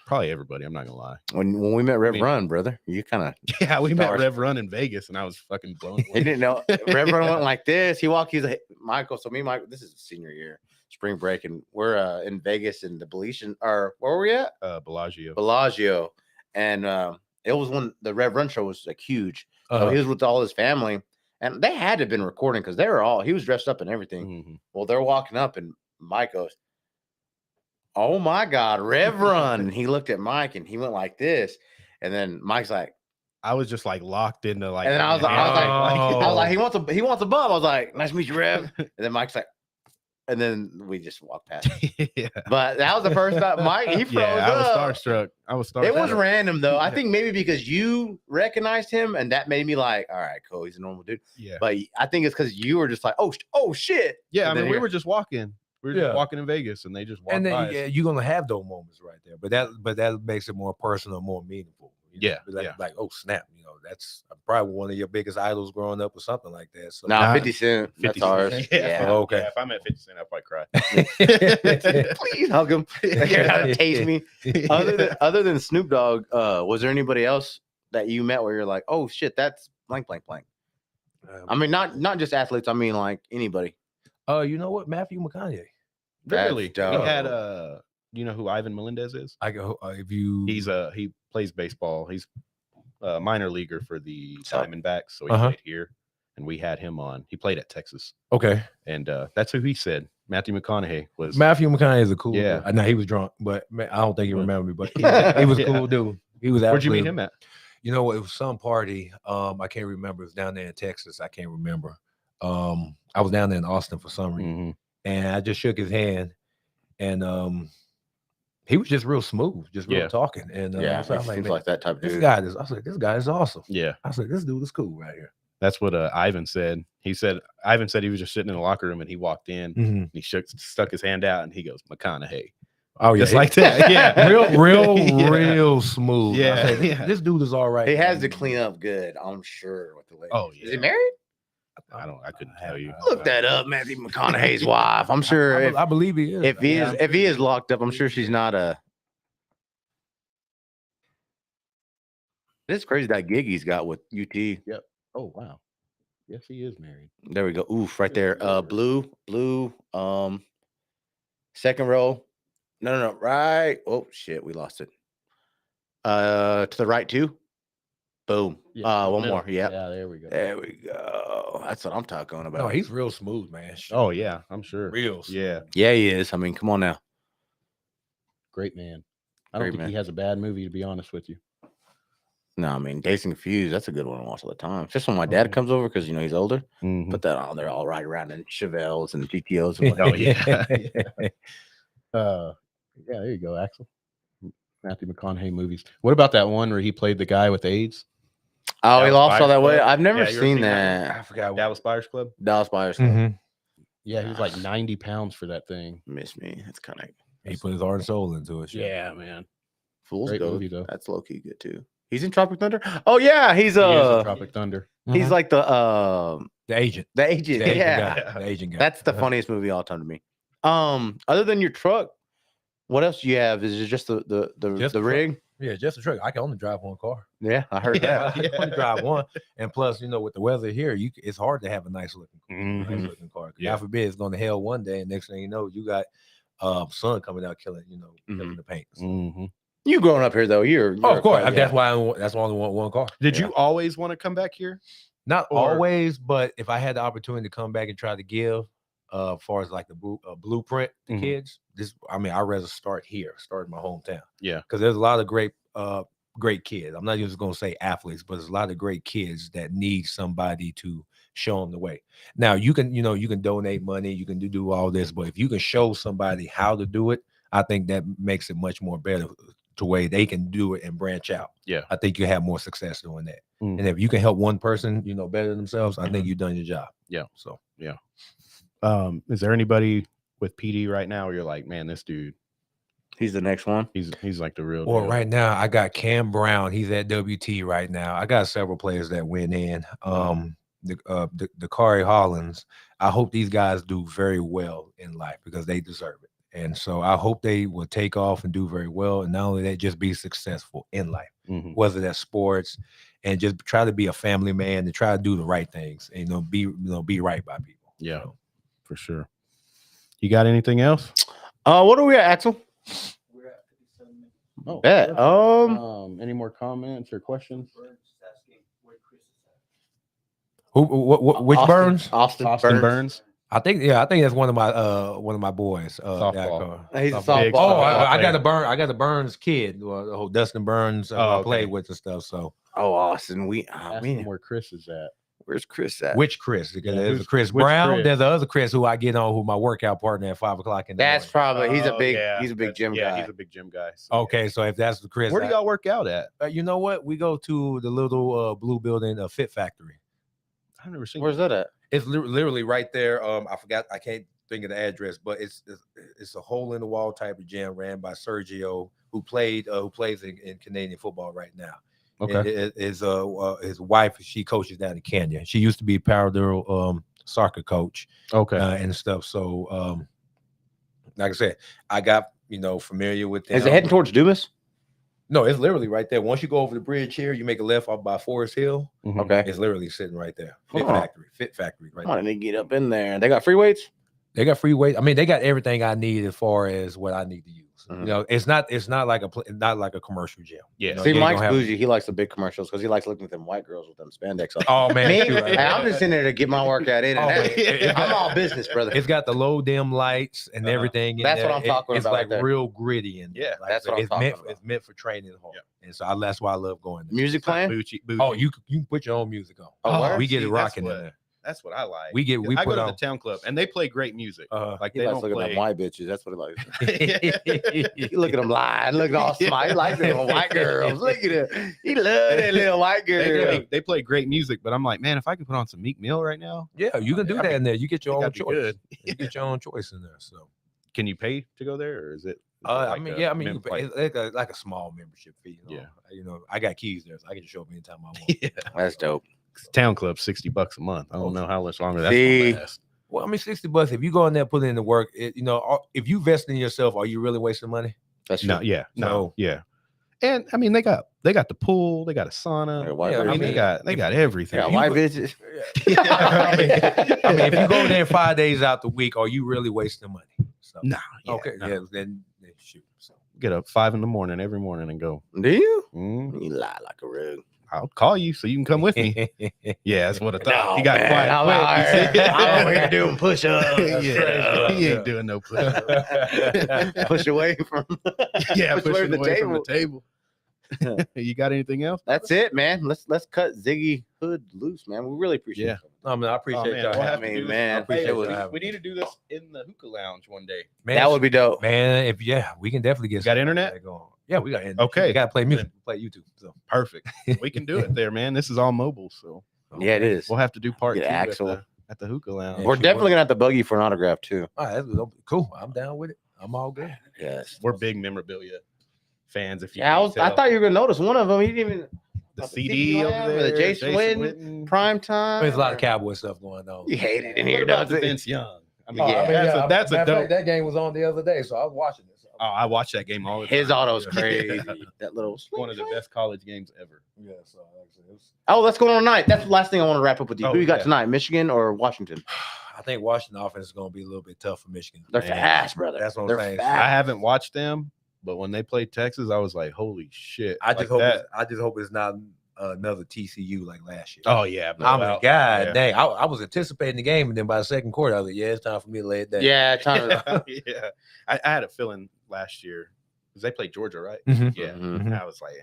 probably everybody. I'm not gonna lie. When we met Rev Run, brother, you kind of we met Rev Run in Vegas, and I was fucking blown away. He didn't know Rev Run went like this. He walked. He's like Michael. So me, and Michael. This is senior year, spring break, and we're in Vegas in the Bellation. Or where were we at? Bellagio, and it was when the Rev Run show was like huge. So he was with all his family, and they had to have been recording because they were all. He was dressed up and everything. Well, they're walking up, and Mike goes, "Oh my God, Rev Run!" And he looked at Mike, and he went like this, and then Mike's like, I was just like locked into like, and then I was like, he wants a bump. I was like, "Nice to meet you, Rev." And then Mike's like, and then we just walked past. But that was the first time Mike. He froze up. I was starstruck. It was random though. I think maybe because you recognized him, and that made me like, all right, cool. He's a normal dude. Yeah. But I think it's because you were just like, oh shit. Yeah. I mean, we were just walking. We were just walking in Vegas, and they just walked by. Yeah, you're gonna have those moments right there, but that makes it more personal, more meaningful. Like oh snap, that's probably one of your biggest idols growing up or something like that. So 50 Cent, that's ours. Yeah. Oh, okay. Yeah, if I'm at 50 Cent, I'll probably cry. Please hug him. You're gonna taste me. Other than Snoop Dogg, was there anybody else that you met where you're like, oh shit, that's blank. I mean, not just athletes. I mean, like anybody. You know what, Matthew McConaughey. Really? He had you know who Ivan Melendez is? He plays baseball. He's a minor leaguer for the Diamondbacks, so he played here, and we had him on. He played at Texas. Okay, and that's who he said. Matthew McConaughey was. Matthew McConaughey is a cool Yeah. dude. Now he was drunk, but I don't think he remembered me. But he was a cool dude. He was. Where'd you meet him at? You know, it was some party. I can't remember. It was down there in Texas. I can't remember. I was down there in Austin for some reason, and I just shook his hand, and he was just real smooth, just real talking. And so I was like that type of dude. I was like, this guy is awesome. Yeah, I was like, this dude is cool right here. That's what Ivan said. Ivan said he was just sitting in the locker room and he walked in and he stuck his hand out and he goes, McConaughey. Oh, yeah. Just like that. Yeah. real smooth. Yeah. Said, this dude is all right. He has to clean up good, I'm sure. With the ladies. Oh, yeah. Is he married? I couldn't tell you. Look that up, Matthew McConaughey's wife. I'm sure. I believe he is. If he is locked up, I'm sure she's not a. It's crazy that gig he's got with UT. Yep. Oh, wow. Yes, he is married. There we go. Oof, right there. Blue. Second row. No. Right. Oh shit, we lost it. To the right too. Boom. Yeah, one more. Yeah. Yeah, there we go. There we go. That's what I'm talking about. No, he's real smooth, man. Oh yeah, I'm sure. Real smooth. Yeah. Yeah, he is. I mean, come on now. Great man. I don't Great think man. he has a bad movie, to be honest with you. No, I mean, Dazed and Confused, that's a good one to watch all the time. Just when my dad comes over because, he's older. Put that on. They're all right around in Chevelles and GTOs. And Oh, yeah. Yeah, there you go, Axel. Matthew McConaughey movies. What about that one where he played the guy with AIDS? Oh, he lost all that Buyers way. Club? I've never Yeah, you ever seen seen that? that. I forgot. Dallas Buyers Club? Dallas Buyers Club. Mhm. Yeah, he was like 90 pounds for that thing. Miss me. That's kind of He put his heart and soul into it. Yeah, man. Fool's Great Gold. movie, though. That's low key good too. He's in Tropic Thunder. Oh yeah, he's He is in Tropic Thunder. he's like the agent. the agent. The agent Yeah, guy. The agent guy. that's the funniest movie all time to me. Other than your truck, what else do you have? Is it just the Just the rig? Yeah, just a truck. I can only drive one car. Yeah, I heard Yeah, that. I can only drive one. And plus, with the weather here, it's hard to have a nice looking car. Yeah. God forbid it's going to hell one day, and next thing you know, you got sun coming out killing the paint. You growing up here though? You're Of course. yeah. That's why that's why I only want one car. Did you always want to come back here? Not Or- always, but if I had the opportunity to come back and try to give, as far as like the blueprint to kids, I'd rather start here, start in my hometown. Yeah. Because there's a lot of great kids. I'm not just going to say athletes, but there's a lot of great kids that need somebody to show them the way. Now you can donate money, you can do all this, but if you can show somebody how to do it, I think that makes it much more better to way they can do it and branch out. Yeah. I think you have more success doing that. And if you can help one person, better themselves, I think you've done your job. Yeah. So Yeah. Is there anybody with PD right now where you're like, man, this dude, He's the next one. he's like the real Well, deal? right now I got Cam Brown. He's at WT right now. I got several players that went in. The Kari Hollins. I hope these guys do very well in life because they deserve it. And so I hope they will take off and do very well. And not only that, just be successful in life, whether that's sports, and just try to be a family man and try to do the right things and be right by people. Yeah, for sure. You got anything else? What are we at, Axel? We're at 57 minutes. Oh, Bet. perfect. Any more comments or questions? Burns is asking where Chris is at. Which Austin, Burns? Austin Burns. I think that's one of my boys. Softball. He's a Big softball. Oh, softball I got player. I got the Burns kid, the whole Dustin Burns. I okay. played with and stuff. So Oh, Austin. Ask him where Chris is at. Where's Chris at? which Chris? Because Yeah, there's a Chris which Brown. Chris? There's the other Chris who I get on, who my workout partner at 5 o'clock in the That's morning. probably he's a Oh, big yeah. he's a big gym Yeah, guy. he's a big gym guy. So, Okay, so if that's the Chris, where do y'all work out at? you know what? We go to the little blue building, Fit Factory. I've never seen. Where's that at? It's literally right there. I forgot. I can't think of the address, but it's a hole in the wall type of gym ran by Sergio, who plays in Canadian football right now. Okay. And his wife, she coaches down in Kenya. She used to be Palo Duro soccer coach. Okay. And stuff. So, like I said, I got familiar with them. Is it heading towards Dumas? No, it's literally right there. Once you go over the bridge here, you make a left off by Forest Hill. Mhm. Okay. It's literally sitting right there. Fit Oh. Factory right I there. need to get up in there. They got free weights? They got free weight. I mean, they got everything I need as far as what I need to use. You know, it's not like a commercial gym. Yeah. You know, See, Mike's bougie. He likes the big commercials because he likes looking at them white girls with them spandex on. Oh man, Hey, I'm just in there to get my workout in. I'm all business, brother. It's got the low dim lights and everything. That's what I'm talking it's about. It's like real gritty and yeah, like, that's what I'm talking about. It's meant for training hard, and so that's why I love going there. Music playing? Bougie. Oh, you can put your own music on. Oh, we get it rocking in there. That's what I like. We I put go to on the town club and they play great music. Like He they likes don't looking at play them white bitches. That's what he likes. You look at them lying, looking all smart. He likes them white girls. Look at him. He loves that little white girl. They play great music, but I'm like, man, if I could put on some Meek Mill right now. Yeah, you can do that in there. You get your own choice. Good. You get your own choice in there. So, can you pay to go there, or is it? I mean, you pay, it's like a small membership fee. You know, I got keys there, so I can just show up anytime I want. Yeah, that's dope. Town club, $60 a month. I don't know how much longer that's going to last. Well, I mean, $60. If you go in there, put in the work, if you invest in yourself, are you really wasting money? That's no, yeah, no, yeah. And I mean, they got the pool, they got a sauna. They got everything. Yeah, white bitches. I mean, if you go there 5 days out the week, are you really wasting money? So, no. Then shoot. So get up 5 a.m. every morning and go. Do you? You lie like a rug. I'll call you so you can come with me. Yeah, that's what I thought. No, he got quiet. I'm over here doing push-ups. He ain't doing no push-ups. Push away from. Push away from the table. You got anything else? That's it, man. Let's cut Ziggy Hood loose, man. We really appreciate it. I mean, I appreciate y'all. Man, we need to do this in the hookah lounge one day. Man, that would be dope, man. We can definitely get. Got internet going. Yeah, we got internet. Okay, we got to play music, play YouTube. So perfect. We can do it there, man. This is all mobile, so yeah, it is. We'll have to do part 2 Axel at the hookah lounge. We're definitely gonna have to bug you for an autograph too. All right, that's cool. I'm down with it. I'm all good. Yes, we're big memorabilia fans. If you I thought you were gonna notice one of them. He didn't even the CD over there, the Jason Witten prime time. There's a lot of Cowboy stuff going on. You hate it in here, don't you? Vince Young. I mean, that's a dope. That game was on the other day, so I was watching it. Oh, I watched that game all the time. His auto's crazy. That little one of the best college games ever. Yeah. So actually, that's going on tonight. That's the last thing I want to wrap up with you. Who you got tonight? Michigan or Washington? I think Washington offense is going to be a little bit tough for Michigan. They're fast, brother. That's what I'm saying. I haven't watched them, but when they played Texas, I was like, holy shit. I just hope it's not another TCU like last year. Oh yeah, God dang! I was anticipating the game, and then by the second quarter, I was like, "Yeah, it's time for me to lay it down." Yeah, time. Yeah, I had a feeling last year because they played Georgia, right? Mm-hmm. Yeah, mm-hmm. I was like,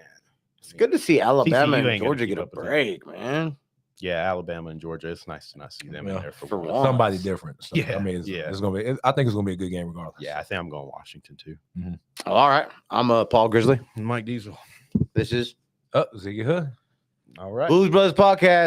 it's good to see Alabama TCU and Georgia get a break, man. Yeah, Alabama and Georgia. It's nice to not see them in there for somebody different. So, yeah, I mean, it's gonna be. I think it's gonna be a good game regardless. Yeah, I think I'm going Washington too. Mm-hmm. All right, I'm Paul Grizzly, Mike Diesel. This is Ziggy Hood. All right, Blues Brothers Podcast.